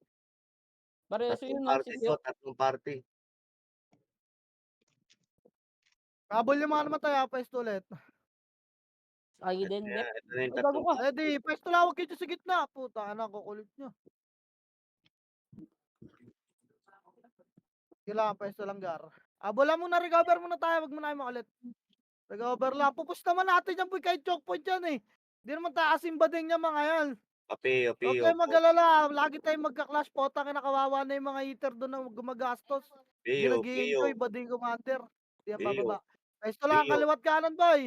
Pareso yun, Tatlong no? party to, tatlong party. Habol yung mga namatay, ha. Pwesto ulit. Ay, din, Ayan, dep. ito na yung Ay, tatlong gago ka. Ready, pwesto lang. Huwag kayo sa gitna. Puta, anak, kukulit nyo. Kailangan, pwesto lang, gar. Bola muna, recover muna tayo. Wag muna kayo makulit. Nag-overlap. Pupush naman natin yan boy kahit choke point yan eh. Hindi naman taasin bading niya mga yan. Pio, Huwag Pio, kayong mag-alala. Lagi tayong magka-clash po. Tangin na kawawa na yung mga hitter doon na gumagastos. Hindi Pio, nag-i-enjoy. Pio, Bading commander. Hindi yan Pio, bababa. Pwesto lang. Pio. Kaliwat kanan boy.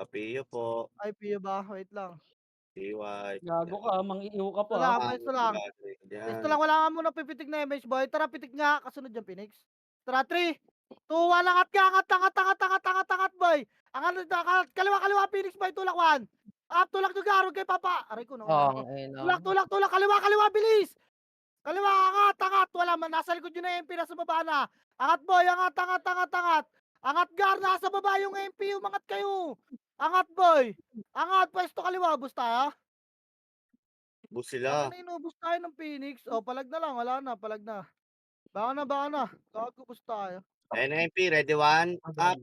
Pio po. Ay, Pio ba? Wait lang. TY. Gago ka, mang-iyo ka Ito pa. lang. ah. Pwesto lang. Pwesto lang. Wala nga muna pipitik na image boy. Tara, pitik nga. Kasunod yung Phoenix. Tara, 3, 2, 1. Angat ka. Angat boy. Angat. Kaliwa. Phoenix boy. Tulak 1. Up. Tulak nyo garog kay Papa. Aray ko. Ang ina mo. Tulak. Kaliwa. Bilis. Kaliwa. Angat. Wala man. Nasa likod yun na MP. Nasa baba na. Angat boy. Angat. Angat gar. Nasa baba yung MP. Umangat kayo. Angat boy. Angat. Pwesto kaliwa. Bus tayo. Bus sila. Ano inubos tayo ng Phoenix? O, palag na lang. Wala na. Palag na. Baka na. Gago, bus tayo. NMP, ready one, up.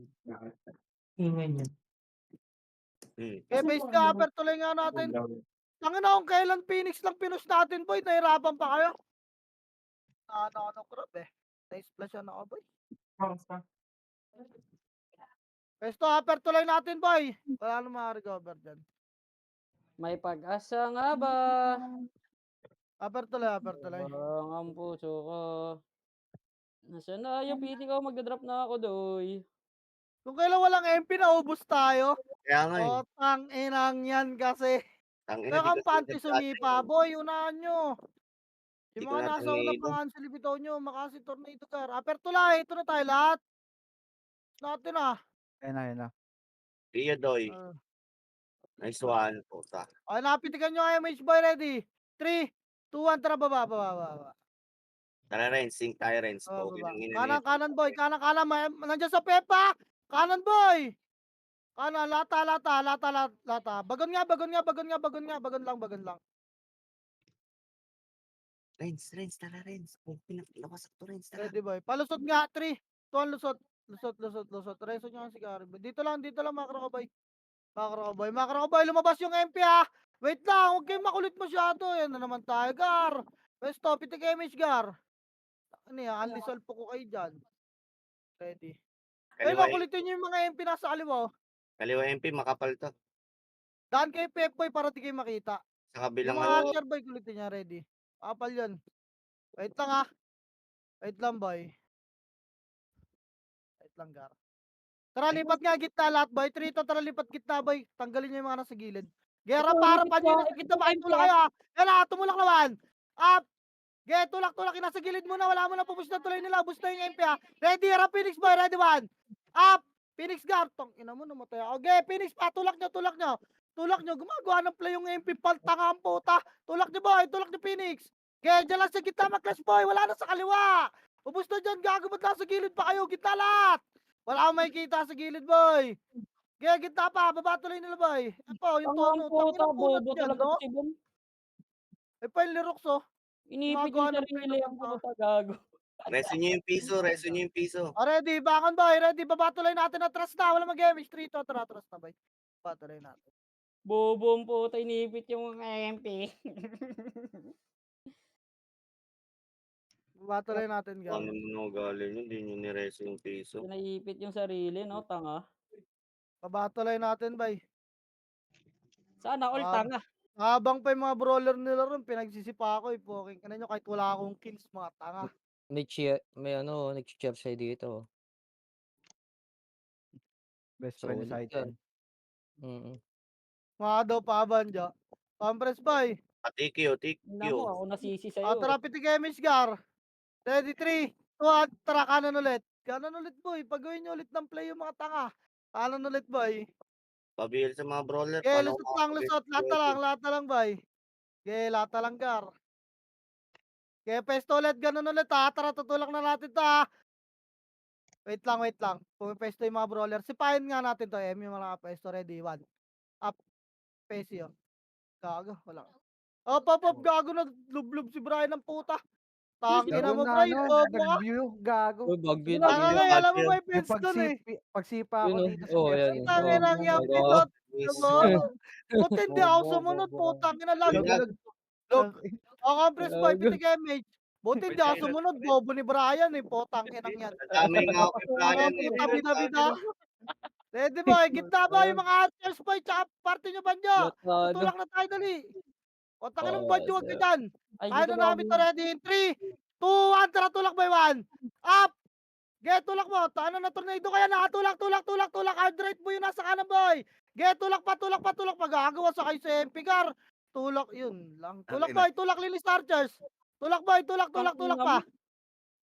Kaya base ka, upper tuloy nga natin. Tangin na kung kailan Phoenix lang pinush natin, boy. Nahirapan pa kayo. Ano, crap eh. Na-splash yan ako, boy. Pesto, upper tuloy natin, boy. Wala na ma-recover dyan. May pag-asa nga ba? Upper tuloy. Parang ang puso ko. Nasaan na yung PT ko? Magdadrop na ako, doy. Kung kailan walang MP, naubos tayo. Kaya nga eh. O, tang-inang yan kasi. Tangina, Kaya kang di ka panty tulad sumipa, dati. boy. Unahan nyo. Di Yung ko mga na nasa una tornado. pa nga silibitaw nyo, makasi tornado car. Upper tuloy. Ito na tayo lahat. Natin ah. Ayun na. Pio, Doy. Ah. Nice one. Puta. Okay, napitigan nyo kayo, Mage Boy, ready? 3, 2, 1, tara, baba. Tara, Renz. Sync tayo, Renz. Oh, Okay baba. lang yun. Kanan, boy, kanan. Nandiyan sa Pepa. Kanan, boy. Kanan, lata. Bagon lang. Renz, tara, Renz. Oh, pinakawasak to, Renz. Tara. Ready, boy. Palusot nga, 3, 2, 1, lusot. Reso nyo ang sigari. Dito lang, makro ka, boy. Lumabas yung MP, ha. Wait lang, huwag kayong makulit masyado. Yan na naman tayo, Gar. Pesto, pitik image, Gar. Ano yan, unresolved po ko kayo dyan. Ready. Ay, Kaliwa, makulitin nyo yung mga MP nasa kaliwa. kaliwa MP, makapal to. Daan kay Pep Boy para di kayo makita. Sa Yung kabilang mga ano. Archer Boy, kulitin niya, ready. Kapal yun. Wait lang, ha. Wait lang, boy. Wait lang, Gar. Tara, lipat nga gitna lahat, boy. Trito, tara, lipat gitna, boy. Tanggalin nyo yung mga nasa gilid. Gera, para pa nyo nasa gitna, bakit tulak kayo, ha. Yan, ha, tumulak naman. Up. Tulak, nasa gilid muna. Wala mo na pupush na tuloy nila. Boost na yung MP, ha. Ready, harap, Phoenix, boy. Ready, 1. Up. Phoenix Guard. Tong ina mo, namatay ako. Okay, Phoenix pa. Tulak nyo. Gumagawa ng play yung MP. Paltanga ang puta. Tulak nyo, boy. Tulak nyo, Phoenix. Okay, dyan lang sa gitna, mag-clash, boy. Wala na sa kaliwa. Ubus na dyan. Gago, ba't nasa gilid pa kayo? Gitna lahat. Wala akong makikita sa gilid, boy. Okay, gitna pa. Baba tuloy nila, boy. Ito, yung Ang tono. puta, Tanginang kunat bobo yan, talaga no? si Bon. Pa yung lyrics, oh. Inipit Gumagawa yung ng play sarili ng ang puta. puta, gago. Reso nyo yung piso. Ready, bakon, boy. Ready, baba tuloy natin. Atras na. Wala mag-damage. 3 to. Atras na, boy. Baba tuloy natin. Bobo ang puta, inipit yung mga MP. Baba tuloy natin, Gar. Ano mo galing yun, hindi nyo nireso yung piso. Naipit yung sarili, no? Tanga. Baba tuloy natin, boy. Sana all tanga. Habang pa yung mga brawler nila ron, pinagsisipa ako, poking. Ano nyo, kahit wala akong kills, mga tanga. Nag-cheer siya dito. Best friend Solid sa yan. item. Mga daw pa, Banja. Compress, boy. TQ. Ina mo, ako nasisi sa'yo. Tara, pitik image, Gar. Ready, 3, 2, 1, tara, kanan ulit. Kanan ulit, boy. Pagawin nyo ulit ng play yung mga tanga. Kanan ulit, boy. Pabil sa mga brawler. Okay, paano lusot. Lahat na lang, boy. Okay, lahat na lang, Gar. Okay, pesto ulit, ganun ulit, ha. Tara, tutulak na natin to, ha. Wait lang. Pumipesto yung mga brawler. Sipahin nga natin to, yung mga pesto. Ready, 1. Up. Pesio. Gago, wala. Up, gago, naglublob si Brian ng puta. Tangina mo, Brian, bobo ka. Nag-view, gago. Bagbid. Tanga nga, alam mo may Yung pets dun, eh. pagsipa ako Yun, dito sa oh, Pepsi. yan. Tangina nga, Oo. pinot. Buti hindi ako Bobo, sumunod, bobo. putang ina lang. Yun nga. Compress, boy, pitik image. Buti May hindi ako silent sumunod, pa rin. bobo ni Brian eh, putang inang yan. Nadamay nga ako kay Brian eh. Puta, bida-bida. Ready boy, gitna boy, mga archers boy, tsaka parte nyo banyo. Latado. Tutulak na tayo dali. O, tangin ng Oo, banyo, wag ka dyan. Ay, Kaya dito na namin to, ready in 3, 2, 1, tara tulak boy, 1. Up! Get, tulak mo. Ano na tornado kaya na, tulak. Hard right boy, yung nasa kanan boy. Get, tulak pa. Magagawa sa kayo sa Pigar. Tulak, yun lang. Tulak boy, tulak linis archers. Tulak boy, tulak pa.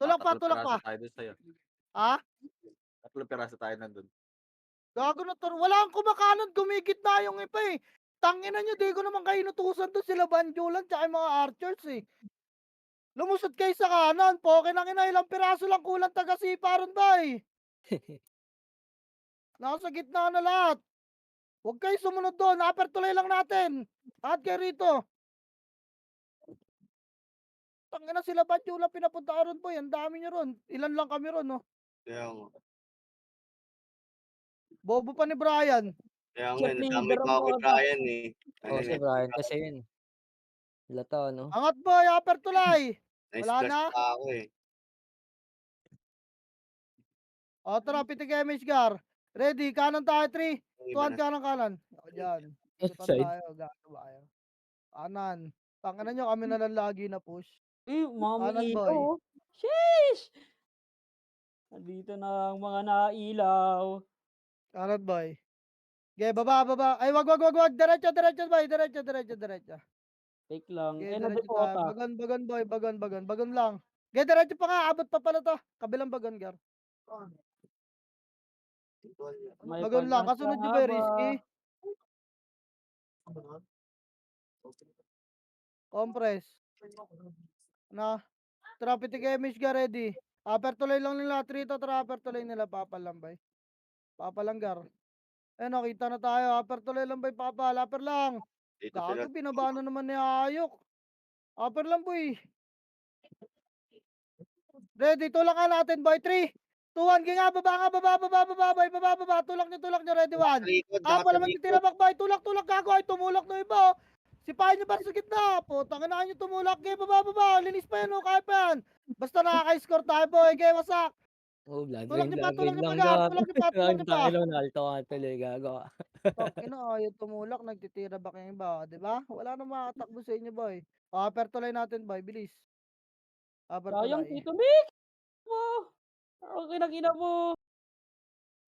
Tulak pa. Tayo dun sa'yo. Ha? 3 piraso tayo nandun. Gago na to. Wala kang kumakanan, gumigit na yung iba eh. Tangina nyo, di ko naman kayo inutusan doon sila Banjo lang, tsaka yung mga archers eh. Lumusot kayo sa kanan, poke nang ina, ilang piraso lang kulang taga sipa ron ba eh. Nasa gitna na lahat. Huwag kayo sumunod doon, upper tuloy lang natin. Lahat kayo rito. Tangina sila Banjo lang pinapunta ka ron boy, ang dami nyo ron. Ilan lang kami ron no. Kaya nga. Bobo pa ni Brian. Kaya nga, Chef nadamay leader pa ang ako kay mga- Brian eh. Oo, si Brian kasi yun. Lata, no? Angat boy, upper tulay. Nice Wala flash na? pa ako eh. O tara, pitik image gar. Ready, kanan tayo, 3, Yung iba tuwan na. kanan. O dyan. Tutan Outside. tayo, gago ba kayo? Kanan. Tangina nyo, kami na lang lagi na push. Eh, mami Kanan, ito. boy. oh. Sheesh! Nandito na ang mga nailaw. Kanan boy. Okay, baba. Ay, wag. Diretso boy. Diretso. Take lang. Okay, Eh, diretso tayo. nadepota. Bagon boy, bagon lang. Okay, diretso pa nga, abot pa pala to. Kabilang bagon, gar. May Bagon lang, pagkasa kasunod nyo nga ba ba? risky? Compress. Na. Tara, pitik image gar, ready. Upper tuloy lang nila, 3 to, tara, upper tuloy nila, papalambay. Papalanggar. Eh, nakita na tayo, upper tuloy lang boy, upper lang. Dito sila. Gago, binaba na naman ni Ayok. Upper lang boy. Ready, tulak ka natin boy. 3, 2, 1, ginga, baba boy, baba. Tulak nyo, ready, 1. Nakalikod, Wala man nakalikod. titira back boy, tulak, gago, ay tumulak na iba. Sipahin nyo para sa gitna. Putang ina nyo tumulak, game, baba. Linis pa yan, kaya pa yan. Basta nakaka-score tayo boy, game, wasak. Oh, blood Tulak rain, niyo pa, blood tulak rain niyo lang pa, Gar. na. Tulak niyo pa. Tangilo, nalto ka tuloy, gago ka. Ina, ayaw tumulak, nagtitira back yung iba, di ba? Wala nang makatakbo sa inyo boy. Upper tuloy natin boy, bilis. Upper Sayang, tuloy. Tito Mick! Mo! Okay na kina mo!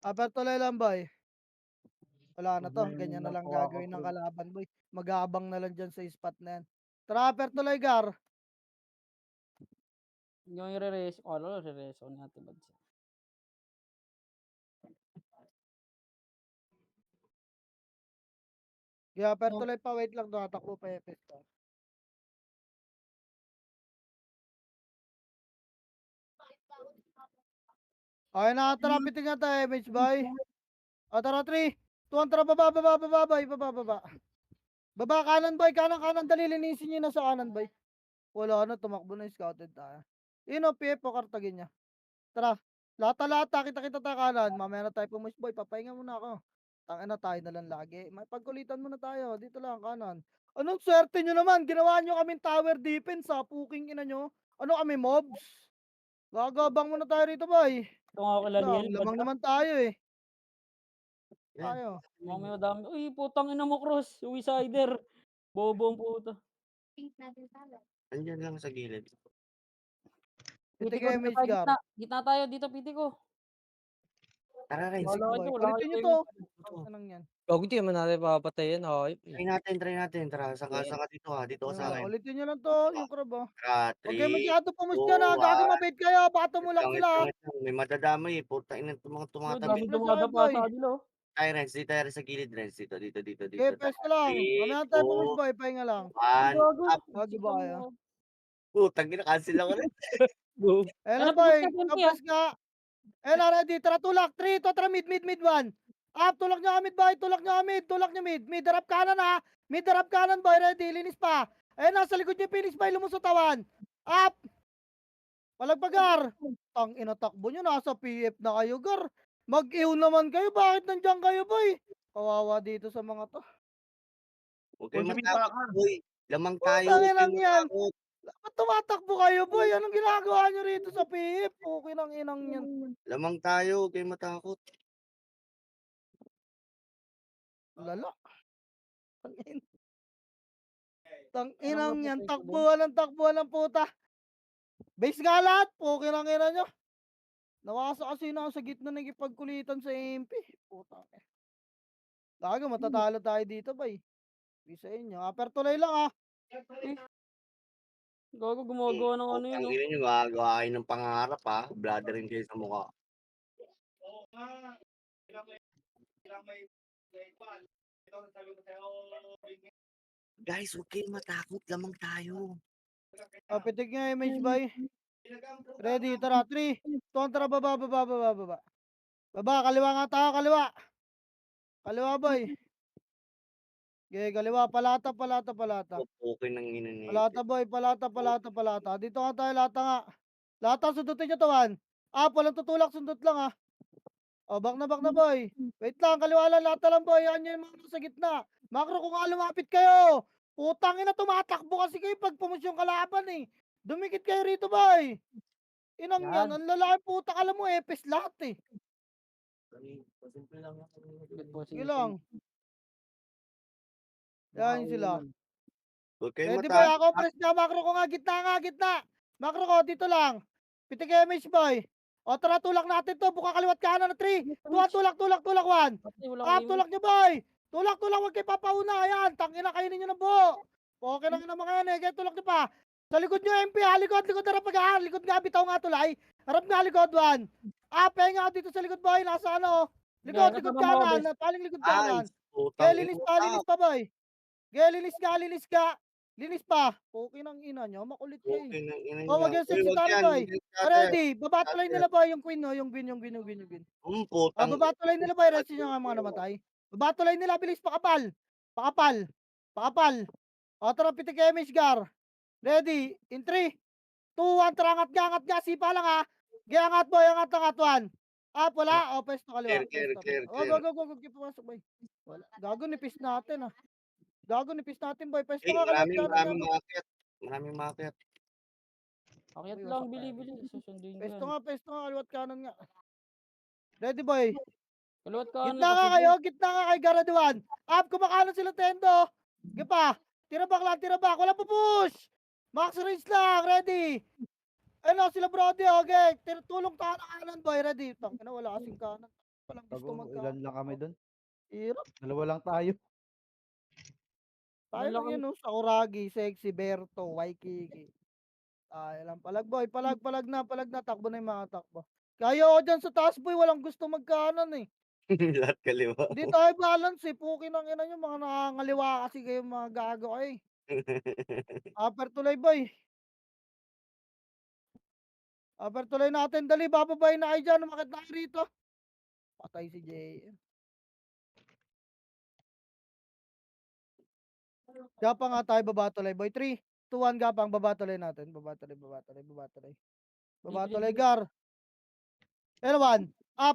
Upper tuloy lang boy. Wala na to, Mhm, ganyan na lang nakuha ko gagawin ng po. kalaban boy. Magabang na lang dyan sa spot na yan. Tara, upper tuloy Gar. Yung i-re-raise. Oh, re-raise on natin. Bads. Yeah, upper tuloy pa, wait lang, tatakbo pa FS to. Okay na, tara, piting na tayo, image boy. O, tara, 3, 2, 1, tara, baba, boy, baba. Baba, kanan boy, kanan, dali, linisin nyo na sa kanan boy. Wala na, tumakbo na, scouted tayo. Ino, PF po, kartagin niya. Tara, lata, kita tayo kanan. Mamaya na tayo pumish boy, papahinga muna ako. Tangin na tayo na lang lagi. May pagkulitan muna tayo, dito lang, kanan. Anong swerte nyo naman? Ginawa nyo kaming tower defense ha, puking ina nyo. Ano kami, mobs? Gagabang muna tayo rito boy. Ito nga ako Laliel. Lamang naman tayo eh. Yan. Tayo. Mamaya dami. Uy, putang ina mo, Cross. Suicider. Bobo ang puta. Andyan lang sa gilid. Piti Pitik ko dito image tayo, Gar. gitna. Gitna tayo dito, piti ko. Tara, Renz. Wala boy. kayo, wala Kulitin nyo kayo. to. Ito. Anong yan? Gago, di naman natin papatayin, hayop. Try natin. Tara, saka dito ha. Dito ka sa akin. Ulitin nyo lang to, yung crab oh. Tara, Huwag kayo 3, masyado pumus 2, dyan ha. Gago 1. mabait kayo. Baka tumulak sila ha. May madadamay eh. Puta ina mga Uy, tumatabi. dami Cross dumada tayo, pa boy. sa adilo. Ay, Renz. Dito tayo sa gilid, Renz. Dito. Okay, pwes ka lang. 3, Mamaya tayo 2, pumus boy. Pahinga lang. 1. Gago. Up. Gago ba kayo? Putang ina, cancel ako rin. Boom. Ayan Ano na boy. pumus ka, Tempi, Tapos nga. Ayan na ready. Tara tulak. 3, 2, tara mid 1. Up. Tulak nyo mid boy. Tulak nyo mid. Mid harap kanan ha. Mid harap kanan boy. Ready. Linis pa. Ayan na. Sa likod nyo finish boy. Lumusotawan. Up. Palagpagar. Tang inatakbo nyo. Nasa PF na kayo gar. Mag-iw naman kayo. Bakit nandiyan kayo boy? Kawawa dito sa mga to. Huwag kayo Huwag matakot, boy. Lamang tayo. Putang Huwag ina kayo yan. matakot. Ba't tumatakbo kayo, boy? Anong ginagawa nyo rito sa PF? Okay ng inang yan. Lamang tayo, huwag kayong matakot. Lala. Tanginang yan, takbuhan ng puta. Base nga lahat, okay ng ina nyo. Nawasa kasi na ako sa gitna ng ipagkulitan sa MP. Puta. Gago, matatalo tayo dito, bay. Di sa inyo. Upper tuloy lang, ah. Gago, gumagawa ng ano yun, Ang no? ina nyo, gagawa kayo ng pangarap ha. Blathering kayo sa mukha. Guys, huwag kayong matakot. Lamang tayo. Pitik nga, image, bay. Ready, tara, 3. Tara, baba. Baba, kaliwa nga tayo, kaliwa. Kaliwa, boy. Okay, kaliwa, palata. Okay ng ina nyo. Palata, boy, palata. Dito nga tayo, lata nga. Lata, sundutin nyo to, Juan. Walang tutulak, sundot lang, ah. Back na, boy. Wait lang, kaliwa lang, lata lang, boy. Yan yung mga sa gitna. Makro, kung nga lumapit kayo. Putang ina, tumatakbo kasi kayo pag pumosyon kalaban, eh. Dumikit kayo rito, boy. Inang yan, ang lalaki puta, alam mo, epes lahat, eh. Sige lang. Yan sila. Huwag kayong Ready, boy, ako, matakot. press na, makro ko nga, gitna. Makro ko, dito lang. Pitik image, boy. Tara, tulak natin to. Buka kaliwat kanan na 3. Tulak, 1. Pati, walang aim. Tulak nyo, boy. Tulak, huwag kayo papauna. Ayan, tangina, kainin nyo ng buo. Okay lang yung mga yan, eh. Kaya tulak nyo pa. Sa likod nyo, MP, ha. Likod, harap nga. Likod nga, bitaw nga tulay. Harap nga, likod, 1. Penga dito sa likod, boy. Nasa ano? Likod kanan. Paling likod kanan. Guys, putang Kaya ina linis mo. pa, boy. Kaya linis ka. Linis pa. Okay ng ina nyo. Makulit kayo. Okay ng ina nyo. Wag yung sexy tayo, boy. Ready. Babatulay nila, boy. Yung queen, no? Yung queen. Putang Babatulay nila, boy. Rest nyo nga mga namatay. Babatulay nila. Bilis. Pakapal. Tara, pitik kay Mishgar. Ready. In 3, 2, 1. Tara, angat nga. Sipa lang, ha. Angat, boy. Angat, 1. Wala. Pesto kaliwa. Clear. Wag. Pumasok, boy. Wala. Gago, nipis natin, ha. Boy. Pesto Eh, nga kaliwa. maraming market. Akyat Uy, lang, wasak bili. Susunduin ko Pesto yan. nga. Kaliwat kanan nga. Ready, boy. Kaliwat ka, Gitna nga kayo kay Garaduan. Kumakanan sila Tendo. Gipa. Tira back. Wala po push. Max range lang. Ready. Sila Brody. Okay. Tulong tayo ng kanan, boy. Ready. Tangina, wala kasing kanan. Walang gusto Bago, magkanan. ilan lang kami dun? Hirap. 2 lang tayo. Tayo lang yun, no? Sakuragi, Sexy, Berto, Waikiki. Tayo lang. Palag, boy. Palag na. Takbo na yung mga takbo. Kaya ako dyan sa taas, boy. Walang gusto magkanan, eh. Lahat kaliwa. Hindi tayo balance, eh. Puki ng ina nyo. Mga nakangaliwa kasi kayo mga gago, eh. Upper tuloy, boy. Upper tuloy natin. Dali, bababay na kayo dyan. Umakit na kayo rito. Patay si JM. Gapang nga tayo, baba tuloy, boy. 3, 2, 1, gapang. Baba tuloy natin. Baba tuloy, Gar. 1.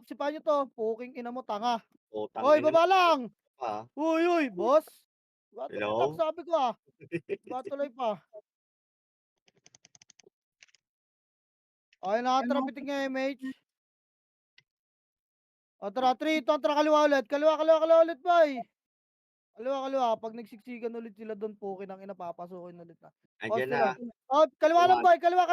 Sipahan nyo to. Puking ina mo, tanga. Putang Hoy, ina baba lang. pa. Uy, boss. Baba tuloy Hello? lang, sabi ko, ah. Baba tuloy pa. Okay, nakatara, pitik nga, MH. Tara, 3, 2, tara, kaliwa ulit. Kaliwa ulit, boy. Kaliwa. Pag nagsiksikan ulit sila doon, pukin ang ina, papasukin ulit na. Andiyan Poste na. lang. Kaliwa lang, boy. Kaliwa.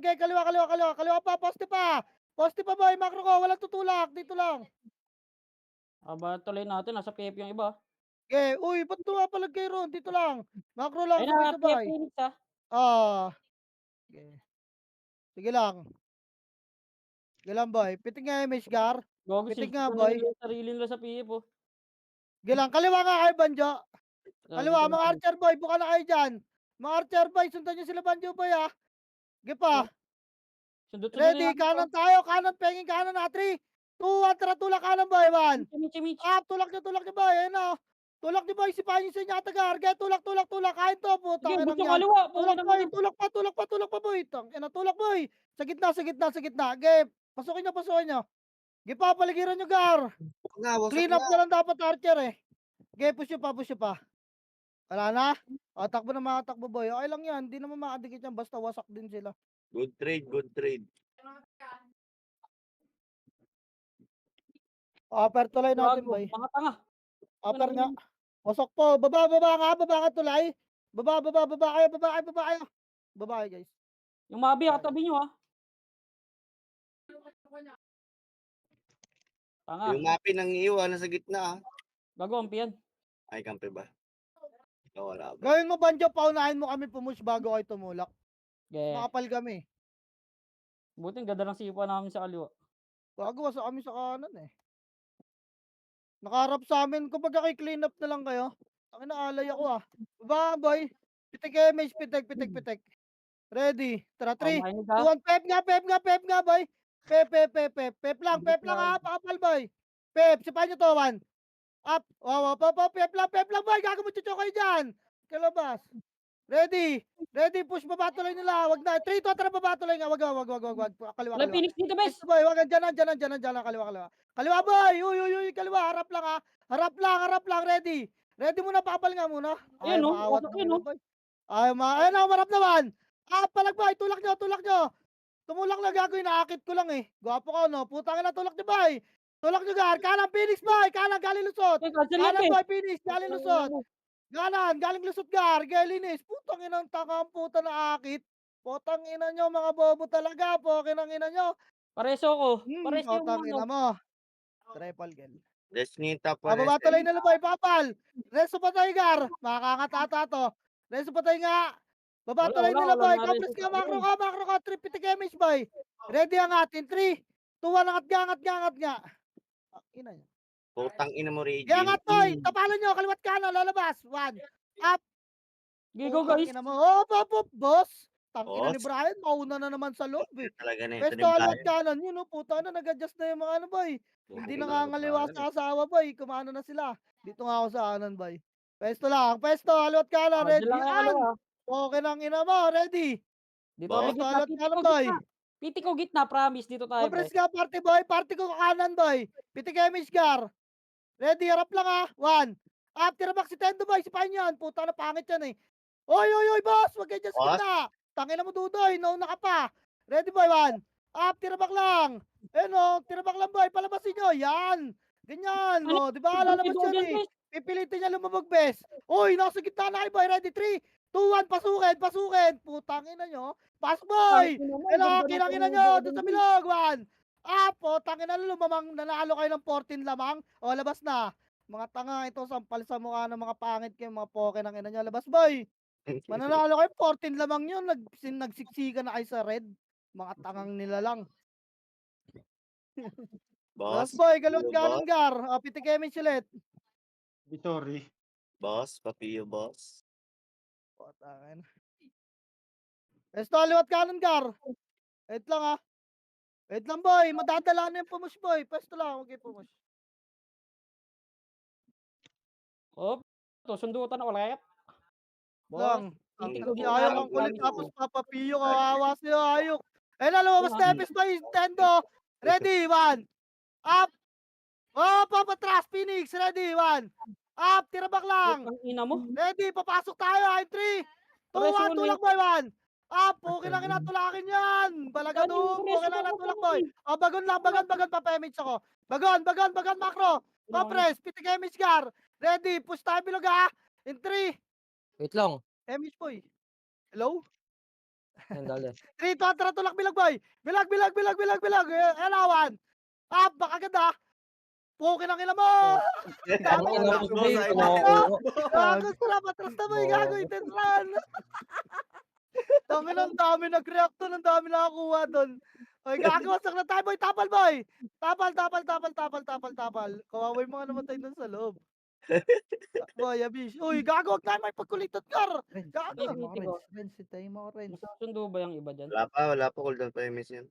Okay, kaliwa pa, poste pa. Poste pa, boy. Makro ko, walang tutulak. Dito lang. Aba, tuloy natin. Nasa PF yung iba. Okay, uy, ba't tumapalag kayo ron? Dito lang. Makro lang, Ayun na, PF sabay-sabay. Phoenix, ha. Okay. Sige lang, boy. Pitik nga, Mishgar. Gago, Pitik silip nga, na boy. nila yung sarili nila sa PF, oh. Sige lang, kaliwa nga kayo, Banjo. Kaliwa, Dito na mga kayo. archer, boy. Buka na kayo dyan. Mga archer, boy. Sundan nyo sila, Banjo, boy, ha. Sige pa. Sundot Ready, na kanan tayo. Penging kanan na. 3, 2, 1. Tara, tulak kanan, boy. 1. Mitch. Tulak nyo, boy. Ayun na. Tulak nyo, boy. Sipahin nyo sa inyo, tagar. Kaya tulak. Kain to, puta. Sige, Kinang gusto yan. kaliwa. Tulak, boy. Tulak pa, boy. Tulak, boy. Sa gitna. Okay. Pasukin nyo. Okay, papaligiran nyo, Gar. Wasak Clean na. up na lang dapat, archer, eh. Okay, push nyo pa. Wala na? O, takbo na mga takbo boy. Okay lang yan. Hindi naman makadikit yan. Basta wasak din sila. Good trade, good trade. Upper tulay natin Gago, boy. mga tanga. Upper Walang nga. inom. Wasak po. Baba nga. Baba ka tulay. Baba kayo. Baba kayo guys. Yung Mabi, katabi nyo, Tanga. Yung mapi nang iiwan nasa gitna. Gago, ampiyan. Ay, kampe ba? Ikaw wala ba? Gawin mo banjo. Paunahin mo kami pumush bago kayo tumulak. Yeah. Makapal kami. Buti ang ganda ng sipa namin sa kaliwa. Bago wasa kami sa kanan eh. Nakaharap sa amin. Kung clean up na lang kayo. Ang inaalay ako Baba boy. Pitik image. Pitik. Ready. Tara 3. Mainig ha? 2, 1, pep nga, boy. Pep lang pakapal, boy. Pep, sipahin nyo to, 1. Up, pep lang, boy. Gago mo chucho kayo dyan. Kalabas. Ready, push babatulay nila. Wag na. 3, 2, tara babatulay nga. Wag. Kaliwa. Wala Phoenix dito, bes. Boy, wag dyan, kaliwa. Kaliwa, boy. Uy, kaliwa. Harap lang. Ready muna, pakapal nga muna. Ayun, no? maawat Wasak ng yun, ina, no? boy. Ayun, marap naman. Palag boy, tulak nyo. Tumulak na gagawin, naakit ko lang eh. Gwapo ka, no? Putang ina, tulak nyo boy. Tulak nyo gar, kanan Phoenix boy, kanan galing lusot. Cancel lang, Kanan bes. boy, Phoenix, galing lusot. Kanan, galing lusot gar, galinis. Putang ina, taka ang puta na akit. Putang ina nyo, mga bobo talaga. Pokin ang ina nyo. Pareso ko. Pareso yung Putang ina ano. mo. Triple kill. Destiny top 1 Baba tuloy na boy, papal. Reso pa tayo gar. Makakatata to. Reso pa tayo nga. Baba tuloy nila boy. wala Kapres reso ka, pa makro ka. Trip pitik image boy. Ready ang atin. 3, 2, 1, angat nga. Ina niya. Putang ina mo, Regine. Angat boy. Tapalan nyo. Kaliwat kanan. Lalabas. 1. Up. Gigo, Putang guys. ina mo. Op, boss. Tangina ni Boss. Brian. Mauna na naman sa loob eh. Talaga na ito Pesto ni kaliwat Brian. kanan. Yun o. Puta na. Nag-adjust na yung mga ano boy. Hindi nangangaliwa Brian, sa asawa boy. Kumano na sila. Dito nga ako sa kanan boy. Pesto lang. Alot ka na. Diyan Ready lang yung yan. kaliwa. Okay ng ina mo. Ready. Dito Boss. kami gitna. Alot ka na boy. Piti ko gitna, promise. Dito tayo, Compres pre. ka party boy. Party ko kanan boy. Pitik image gar. Ready. Harap lang 1. After back si Tendo boy. Sipahin yan. Puta na pangit yan eh. Oy boss. Wag kayo dyan sa Boss. gitna. Tangina mo dudoy. Nauna ka pa. Ready boy 1. Tira back lang. Tira back lang boy. Palabasin nyo. Yan. Ganyan. Di ba? Lalabas Dito, yan eh. bes. Pipilitin niya lumabag, bes. Uy, nasa gitna na kayo, boy. Ready? 3, 2, 1, pasukin. Putang ina nyo. Pasok, boy. Kinangina nyo. Doon sa bilog, 1. Putang ina, lumamang nanalo kayo ng 14 lamang. O, labas na. Mga tanga ito, sampal sa mukha ng mga pangit kayo, mga poke ng ina nyo. Labas, boy. Mananalo kayo, 14 lamang yun. Nagsiksikan na kayo sa red. Mga tangang nila lang. Labas, Boss. boy. Galot Papiyo, ganon, boss. gar. Pitik image ulit. Sorry. Boss. Papiyo, boss. Putangin. Esto, aliwat kanan, gar. Wait lang Wait lang, boy. Madadala na yung pumush, boy. Pwesto lang. Okay, pumush. Op. To, sundutan ako, ulit. Lang. Hindi Ang ko ayok ginagawa ang kulit yung tapos papapiyo. Kawawa sila, ayok. Ayun na, lumabas na Epis, boy. Tendo. Ready, 1. Up. Papatras. Phoenix. Ready, 1. Up. Tira back lang. Ang ina mo. Ready, papasok tayo. 3, 2, 1. Tulak, boy, 1. Up. Okay lang inatulakin yan. Balagado. Okay lang inatulak, boy. Bagon lang. Bagon. Papemage ako. Bagon. Macro. Papres. Pitik image gar. Ready. Push tayo bilog In 3. Wait lang. Image, boy. Hello? Yan, dali. 3, 2, tara, tulak bilog, boy. Bilag. Elawan. Baka ganda. Pukin ang ila mo. Ang ina mo, Boss, Jay, ay, kumakuha. Gago, sarap. Atras na, boy. Gago, intensran. Tangin, ang dami nag-react doon. Ang dami nakakuha doon. Oy, gago, wasak na tayo, boy. Tapal, boy. Tapal. Kawawa yung mga namatay doon sa loob. Boy, abish. Uy, gago, huwag tayo may pagkulitot, gar. Gago. Tayo mo, Renz. Masusundo ba yung iba dyan? Wala pa. Cooldown pa yung miss yan.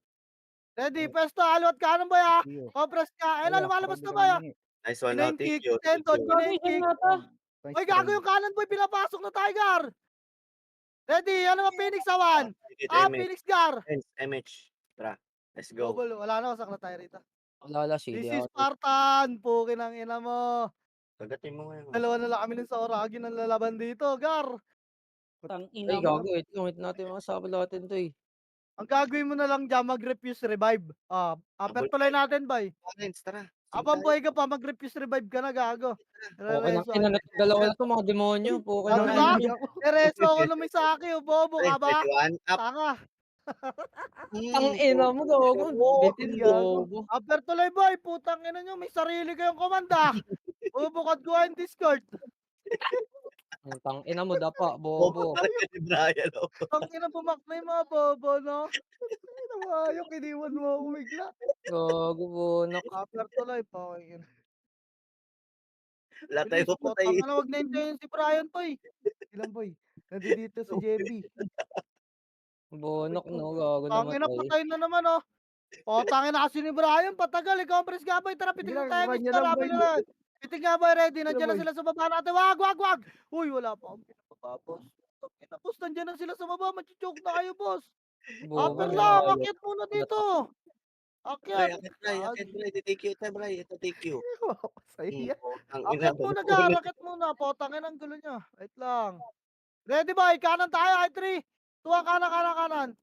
Ready, pwesto. Alot kanan, boy, Compress ka. Ayun na, lumalabas na, boy, Nice one, no? Thank Kinenkick, you. Thank Tendo, you. Gago, isang kinenkick. nata. Uy, gago yung kanan, boy. Pinapasok na, Tiger. Ready, ano ba, Phoenix, 1. MH. Phoenix, gar. MH. Tara. Let's go. Wala na, wasak na tayo rito. Wala, This sige. is Spartan. Pukin ang ina mo. Kagatin mo ngayon. Dalawa na lang kami ng Sauragi ng lalaban dito, Gar. Tangina Ay, mo. gago. Ito yung hit natin mga sabi natin to eh. Ang gagawin mo na lang dyan, mag-refuse revive. Upper Abol- tuloy natin, boy. Parents, tara. Abang boy ka pa, mag-refuse revive ka na, gago. Okay ng Rereso. ina na dalawa na to mga demonyo. Okay Ano ng ba? ina nyo. Rereso ako naman sa akin, bobo ka ba? 21 up. Tanga. Ang ina mo, gago. Bitin, Gago. bobo. Upper tuloy, boy. Putang ina nyo, may sarili kayong komanda. Bubukod ko ang Discord. Ang ina mo, dapa, Bobo bobo. talaga ni Brian. Oh. Ang ina bumak na yung mga bobo, no? Ayok, iniwan mo ako bigla. Gago, bunak. Upper tuloy, pakinggan. Lahat tayo Bilis, papatay. putang ina, wag na hintayin si Brian, boy. Ilan, boy? Nandito si JB. Bunak, no, gago Ang ina, namatay. patay na naman, oh. Tangin na kasi ni Brian, patagal. Ikaw, Pres nga, boy. Tara, pitig Sige lang, na tayo, kuha niya Mr. lang, Abel boy. na. Pitig nga, boy, ready. Nandiyan na boy. sila sa baba natin. Wag. Uy, wala pa akong pinapapapos. Ina, boss, nandiyan na sila sa baba. Mag-joke na kayo, boss. Bobo Upper na lang, kayo. akyat muna dito. Bray, Akyat. akit Bray, akit Bray. Take you, tayo Bray. Ito take you. Saya. Ang Akyat muna, Gar. Akyat muna. Potangin ang gulo niya. Wait lang. Ready, boy. Kanan tayo. Ay, 3. Tuwa, kanan.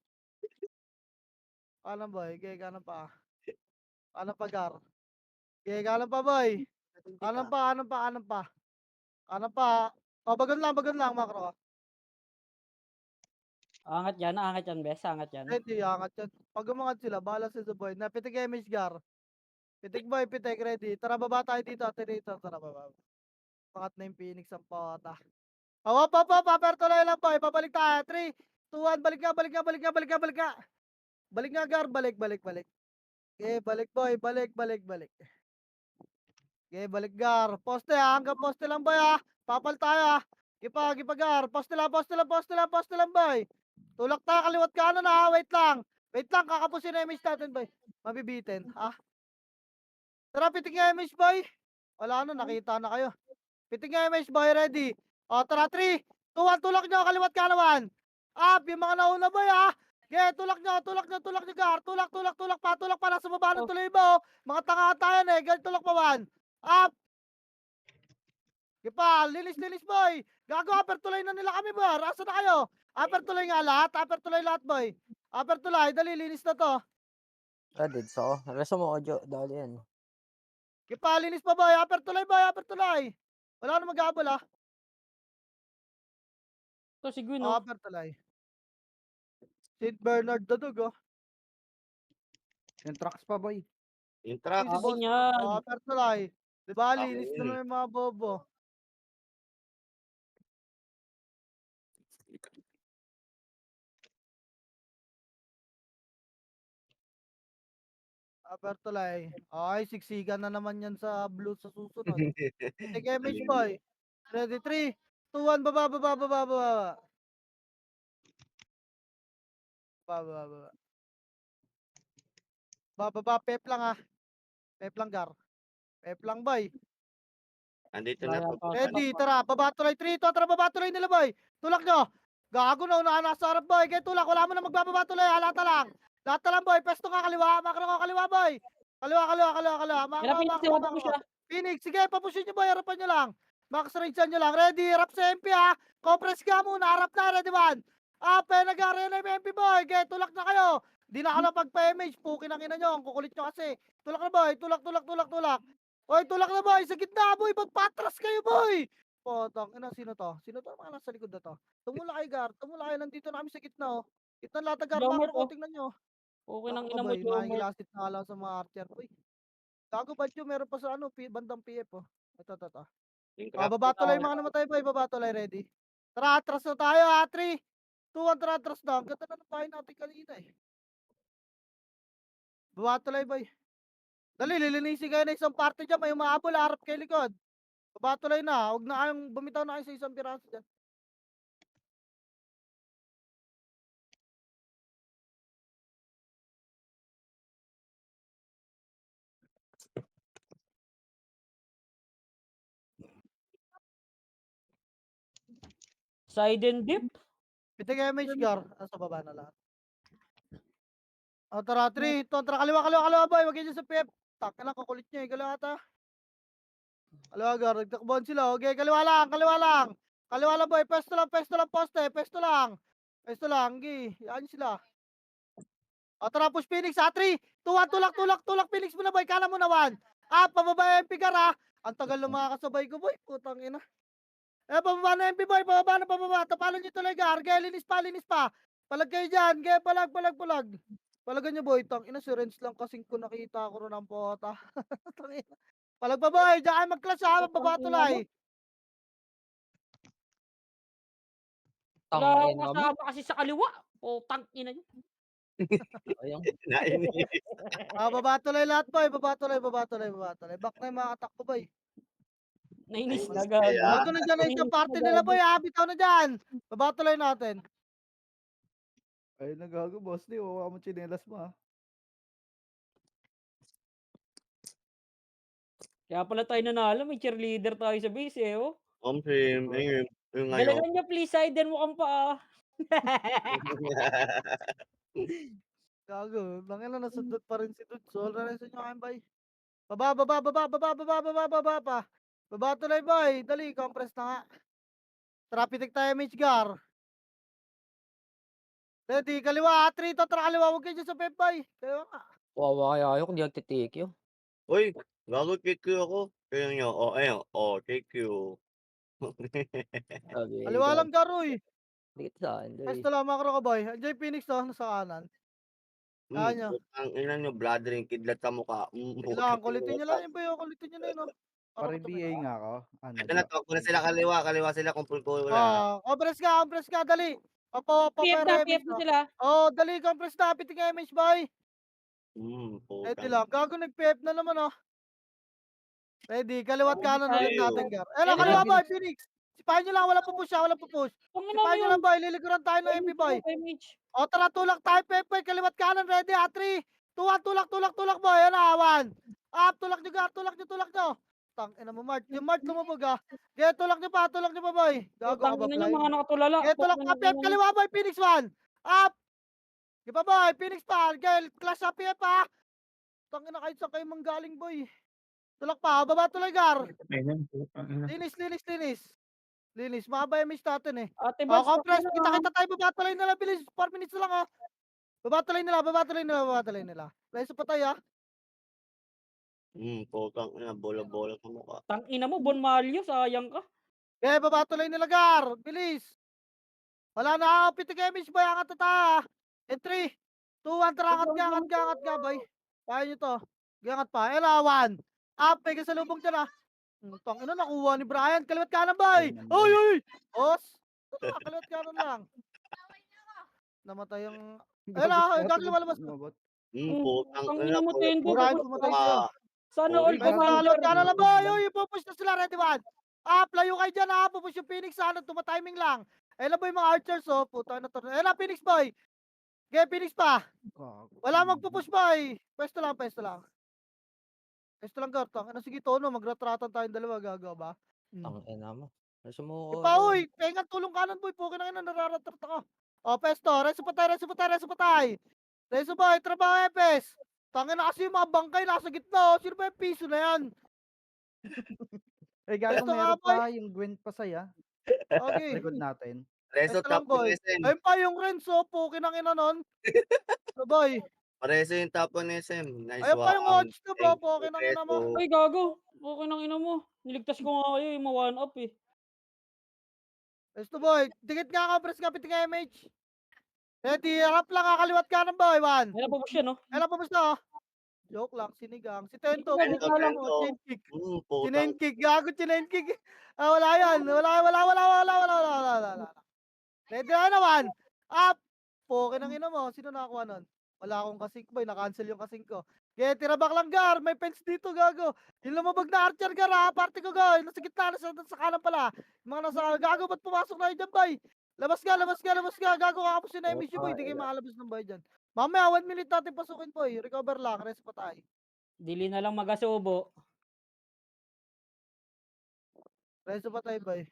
Kanan, boy. Okay, kanan pa. Kanan pa, Gar. Okay, kanan pa, boy. Kanan pa. Kanan pa. Bagon lang, makro. Angat yan, bes. Angat yan. Ready, angat yan. Pag umangat sila, bahala sila sa boy. Napitig image, Gar. Pitik, boy. Pitik, ready. Tara, baba tayo dito. Tara, baba. Pangat na yung Phoenix ang pata. Hop. Papertuloy lang, boy. Pabalik tayo. 3, 2, 1. Balik nga. Balik nga, Gar. Balik. Okay, balik, boy. Balik. Okay, balik, Gar. Poste, hanggang poste lang, boy, Papal tayo, Gipa, Gar. Poste lang, boy. Tulak tayo, kaliwat kanan, Wait lang, kakapusin na image natin, boy. Mabibitin, Tara, pitik nga image, boy. Wala na, nakita na kayo. Pitik nga image, boy. Ready. Tara, 3, 2, 1. Tulak nyo, kaliwat kanan. Up, yung mga nauna, boy, Okay, tulak nyo, Gar. Tulak pa. Nasa baba ng tuloy mo. Mga tanga tayo, Gan, tulak pa, 1. Up. Gipa, linis, boy. Gago, upper tuloy na nila kami, boy. Asa na kayo? Upper tuloy nga lahat. Boy. Upper tuloy, dali, linis na to. Dead so. Reso mo, Ojo. Dali yan. Gipa, linis pa, boy. Upper tuloy. Wala na mag-abol, Ito si Gwyn, oh. Upper tuloy. St. Bernard Dadog, Yung trucks pa, boy. Yung truck. Easy, Akin boss. yan. Upper tuloy. Diba, Akin linis yun, na naman yung mga bobo. Upper tuloy. Ay, siksikan na naman yan sa blue sa susunod. Take image, boy. Ready, 3, 2, 1, baba. Baba, pep lang, Pep lang, Gar. Pep lang, boy. Andito na Wala po. pa. Ready, tara, baba tuloy. 3, 2, tara, baba tuloy nila, boy. Tulak nyo. Gago na, unahan nasa harap, boy. Kaya tulak, wala mo na magbababa tuloy, Lata lang, boy. Pesto ka, kaliwa. Makro ka, kaliwa, boy. Kaliwa. Kaya pinagsiwata ko siya. Phoenix, sige, papusin nyo, boy. Harapan nyo lang. Max range nyo lang. Ready, harap sa MP, Compress ka muna, harap na, ready, man. Nag-area na yung MP, boy. Okay, tulak na kayo. Di na ka lang pagpa-image. Pukin ang ina nyo. Ang kukulit nyo kasi. Tulak na, boy. Tulak. Oy, tulak na, boy. Sa gitna, boy. Magpatras kayo, boy. Potong. Sino to? Sino to? Mga nasa likod na to. Tumula kayo, Gar. Nandito na kami sa gitna, Gitna lahat, Gar. Jomar, Makro ko, tingnan nyo. Okay nang Ako, ina mo, boy. Jomar. Makikilasit na lang sa mga archer, boy. Gago ba yun? Meron pa sa bandang PF, Ito. Yung truck. Baba tuloy mga namatay, boy. Baba tuloy, ready. Tara, atras na tayo, 3, 2, 1, tara, atras na. Ang ganda na ng bahay natin kanina, Baba tuloy, boy. Dali, lilinisin kayo na isang parte dyan. May umahabol, harap kayo likod. Baba tuloy na. Huwag na kayong bumitaw na kayo sa isang piraso dyan. Side and dip. Pitik image, Gar. Sa baba na lahat. Tara, 3, 2, tara, kaliwa, boy. Huwag kayo dyan sa PF. Taka lang, kakulit nyo, kaliwa ata. Kaliwa gar, nagtakbuhan sila. Okay, kaliwa lang, kaliwa lang. Kaliwa lang boy, pwesto lang, poste, pwesto lang. Pwesto lang, okay. Yan sila. O tara, push Phoenix ha, 3, 2, 1, tulak Phoenix mo na boy, kanan mo na 1. Pababa yung MP gar ha. Ang tagal ng mga kasabay ko boy, putang ina. Pababa na MP boy, pababa. Tapalan nyo tuloy gar, gaya linis pa. Palag kayo dyan, gaya palag. Palagan nyo boy, tang ina si Renz lang kasing ko nakita ko rin ang pota. Tangina. Palag pa boy, dyan kayo mag-clash ha, mababa tulay. Wala Tang akong ina mo. kasama kasi sa kaliwa. Putang ina niyo. Ayun. Nainis. Baba tulay lahat boy, baba tulay. Back na yung mga attack ko boy. Nainis Nainis na kaya. gago. Bago na dyan na isang Nainis party na nila gago. boy ha, bitaw na dyan. Baba tulay natin. Ayun na gago, boss. Di, wawa mo chinelas mo ha. Kaya pala tayo nanalo. May cheerleader tayo sa base eh. Oh. Sim, yung ano. Dalagan niya please. Sider mo kang paa. Gago, langin na nasundot pa rin si Dudes. So, na rin sa inyo kain boy. Baba pa. Baba tulay boy, dali, compress na nga. Traffic tayo Mitchgar. Ready, kaliwa, 3 to, tara kaliwa, huwag kayo dyan sa pep boy. Kaya nga. Wawa kaya ako kung di nagtitikyo. Uy, gago take you ako. Kaya nyo, take you. Sabi, Kaliwa lang garoy. Dikit sa akin. Doy. Pwesto lang makro ka boy. Andiyan yung Phoenix to, nasa kanan. Kanya. Ang ina nyo, bladdering kidlat sa mukha. Kailangan, kulitin nyo lang yun boy, kulitin nyo na yun. Pare BA nga ako. Ano, Ito na, talk na sila kaliwa sila kung wala. Compress ka, dali. PF na Papere-image sila. dali, compress na, piting image boy. Ready Putang. lang, gago nag-PF na naman oh. Ready, kaliwat kanan ulit Ayaw. natin gar. Ayaw. Kaliwa boy, Phoenix. Sipahin nyo lang, wala pupush. Kung ina mo Sipahin nyo yun. lang boy, liliguran tayo ng MP boy. O tara, tulak tayo, Pepe, kaliwat kanan, ready, 3, 2, 1, tulak boy, yan na, 1. Tulak nyo gar, tulak nyo. Tang, ina mo, Mark. Yung Mark lumabog ah. Kaya tulak nyo pa, boy. Gago ka Putang ba, ina niyo Fly? mga nakatulala. Kaya tulak pa, Pep, kaliwa boy, Phoenix 1. Di ba boy, Phoenix pa, kaya clash up Pep ha. Tang ina, kahit saan kayo manggaling boy. Tulak pa, baba tulay gar. Linis, mahaba yung miss natin eh. Ate Oh, Bats, compress, kita tayo, babatuloy nila, bilis, 4 minutes na lang oh. Babatuloy nila. Reso pa tayo ah. Putang ina, bola-bola sa mukha. tang ina mo, Bon Mario, sayang ka. Okay, babatuloy nila gar, bilis. Wala na, pitik miss boy, angat na tayo ah. In 3, 2, 1, tara, angat ka boy. Kaya nyo to. Gangat pa, ela, 1. May kasalubong dyan ah. Tang ina, nakuha ni Brian, kaliwat kanan boy. Oy! Os! Kaliwat kanan lang. Namatay yung... Ayun gago lumalabas. Putang Ang ina, ina mo, Tendo. Brian, pumatay siya. Sana all May commander. nalot ka na lang boy. Uy, pupush na sila, ready one. Layo kayo dyan ha. Pupush yung Phoenix sana. Tumatiming lang. Ayun na boy mga archers oh. Puta na to. Ayun na Phoenix boy. Okay, Phoenix pa. Wala magpupush boy. Pwesto lang. Pwesto lang Gartang. Ano sige Tono, magratratan tayong dalawa. Gagawa ba? Tang ina mo. Sumuko. Ipa uy. Pengan tulong kanan boy. Pukin na nararatrata ko. Pwesto. Reso patay. Reso boy. Trabaho Epes. Tangin na kasi yung mga bangkay nasa gitna oh. Sino ba yung piso na yan? Gago Ito nga, meron boy. pa yung Gwen pa saya. Okay. Likod natin. Reso Ito lang, top boy. ni SM. Ayun pa yung Renzo, pukin ang ina nun. Boy. Reso yung top ni SM. Nice Ayun pa yung one. odds na bro, pukin ang ina mo. Ay, gago. Okay nang ina mo. Niligtas ko nga kayo, yung ma-one up eh. Ito boy, dikit nga ka, press ka, piting ka MH. Ready, harap lang, kakaliwat ka ng boy, 1. Ayun po siya, no? Ayun pa basta. Joke lang, sinigang. Si Tento, Tento, pukin lang, Tento. chain kick. Putang. Chain kick, gago, chain kick. Wala yan, wala. Ready na 1. Pukin ang ina mo, sino nakakuha nun? Wala akong kasing boy, na-cancel yung kasing ko. Kaya tirabak lang gar, may fence dito gago. Yung lumabag na archer gar ha, party ko go. Nasa gitna, nasa kanan pala. Yung mga nasa gago, ba't pumasok na yun dyan boy? Labas ka, gago kakapos yun na emission boy, di kayo makalabas ng boy dyan. Mamaya, 1 minute natin pasukin boy, recover lang, rest pa tayo. Dili na lang magasubo. Rest pa tayo boy.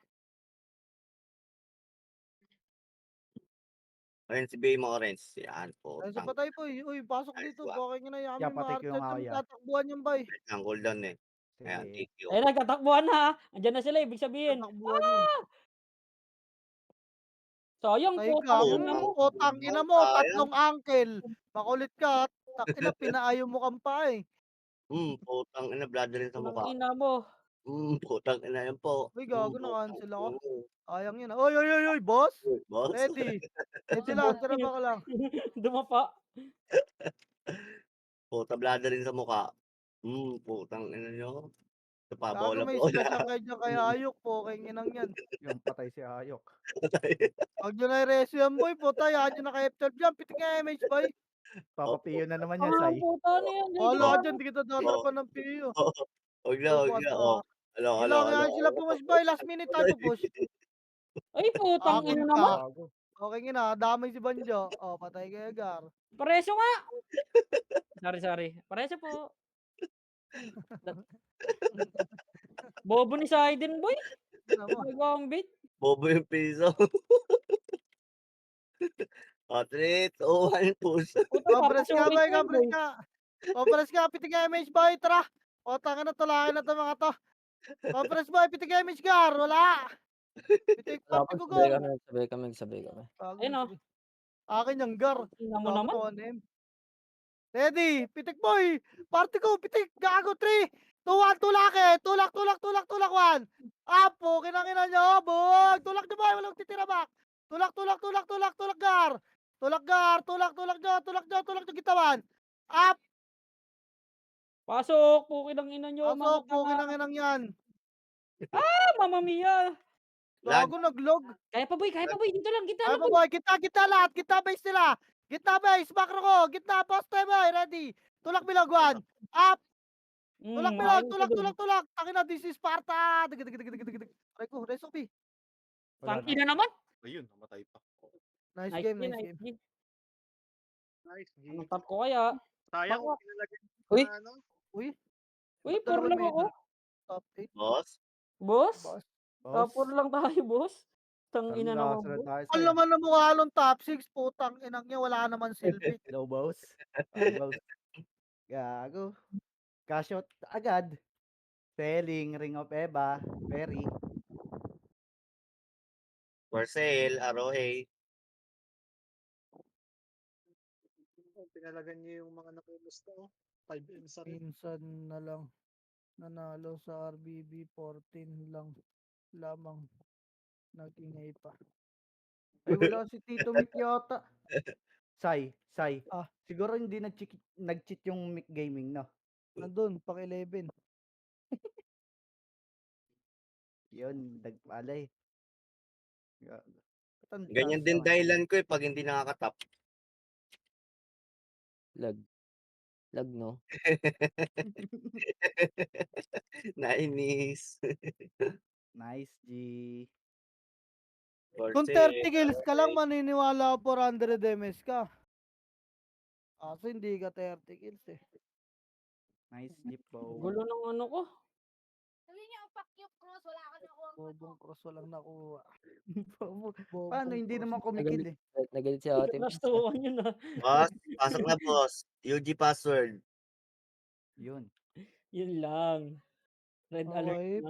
Ayun si Bay mo orange. Yan, Rest putang. pa tayo boy. Uy, pasok Nice dito, one. okay nga na yung Yeah, mga patay ko archer yung dyan, kaya. tatakbuhan yung boy. Ang cooldown eh. Ayan, Sige. thank you. Ayun, nagtatakbuhan na, andiyan na sila ibig sabihin. Tatakbuhan yun. Sayang Patay putang ka. ina mo. Putang ina mo, Sayang. tatlong uncle. Makulit ka. Tangina, pinaayo mo kang pa eh. Putang ina, blood rin sa Putang mukha. ina mo. Putang ina yan po. Uy, gago, na-cancel ako. Oo. Sayang yun. Oy, oy, oy, oy, boss. Boss. Ready. Ready lang, tira ba ka lang? Dumapa. Puta, blood rin sa mukha. Putang ina nyo. Ito pa, Gago, bola may bola. splash ang kanya kay Ayok po. Kay inang yan. Yung patay si Ayok. Pag nyo na i-reso yan, boy. Puta, yan nyo na kay F12 dyan. Pitik nga MH, boy. Papapiyo na naman yan, Ah, Sai. puta na yan. Wala dyan, di kita datrapan ng PU. Huwag na, huwag na. Kailangan sila pumash, boy. Last minute tayo push. Ay, putang Akin ina ka. naman. Gago. Okay nga na, damay si Banjo. Oh, patay kay Gar. Pareso nga. Sorry. Pareso po. Bobo ni Saiden, boy. Ano mo? Nagawang bait. Bobo yung piso. 3, 2, 1, push. Puta, Compres ka, boy. papasukin ko yun, Compres boy. ka. Compres ka, pitik nga MH, boy. Tara. O, tanga na, tulakin na to mga to. Compres, boy. Pitik nga MH, Gar. Wala. Pitik, Wala pati pa, ko sabay go. kami. Ayun, oh. Akin yung Gar. Ina mo naman. Ready, pitik boy! Party ko, pitik! Gago, 3, 2, 1, tulak! Tulak, 1! Apo, kinangina nyo, bug! Tulak nyo boy, walang titira back! Tulak, gar! Tulak nyo, gitawan! Up! Pasok, pukin ang ina nyo. Pasok po, kinanginang yan! Ah, Mamma Mia. Gago, naglog! Kaya pa, boy. Dito lang, kita Ay lang, pa boy. boy, gitna lahat! Gitna base nila! Gitna base, macro ko! Gitna, post time boy, ready! Tulak bilog, 1! Up! Tulak bilog, ayos ka dun. tulak! Takina, this is Sparta! Aray ko, resopi! Wala Tang na. ina naman. Ayun, namatay pa. Nice game. Nice Ang top ko kaya. Sayang, Baka- pinalagay Uy. na ano. Uy, Ba't 4 dalawa lang may ako. Top 8. Boss? Boss? Boss. Top 4 lang tayo, boss. Tang Parang ina naman, nakasunod boss. tayo, Ang Sai. laman ng mukha nung top 6, putang inang niya, wala naman silbi. Hello, boss. Hi, boss. Gago. Cash out agad. Selling, Ring of Eva, Perry. For sale, ROA. Pinalagay niyo yung mga nakumusta. 5M sa rin. Minsan na lang nanalo sa RBB 14 lang lamang nag-ingay pa. Ay, wala si Tito Mick yata. Sai. Ah. Siguro hindi nag-cheat yung Mick Gaming, no? Nandun, pang 11. Yun, nagpalay. Ganyan din dahilan ko pag hindi nakakatap. Lag, no? Nainis. Nice, G. For Kung sale, 30 kills ka lang, ROA. maniniwala 400 MS ka. Kaso hindi ka 30 kills eh. Nice, Jeep Bow. Gulo ng ano ko. Bobong cross walang nakuha. Paano hindi naman kumikil eh? Nagalit si ate. Nastuhan yun, ah. Boss, pasok na boss. UG password. Yun. Yun lang. Red alert. Okay,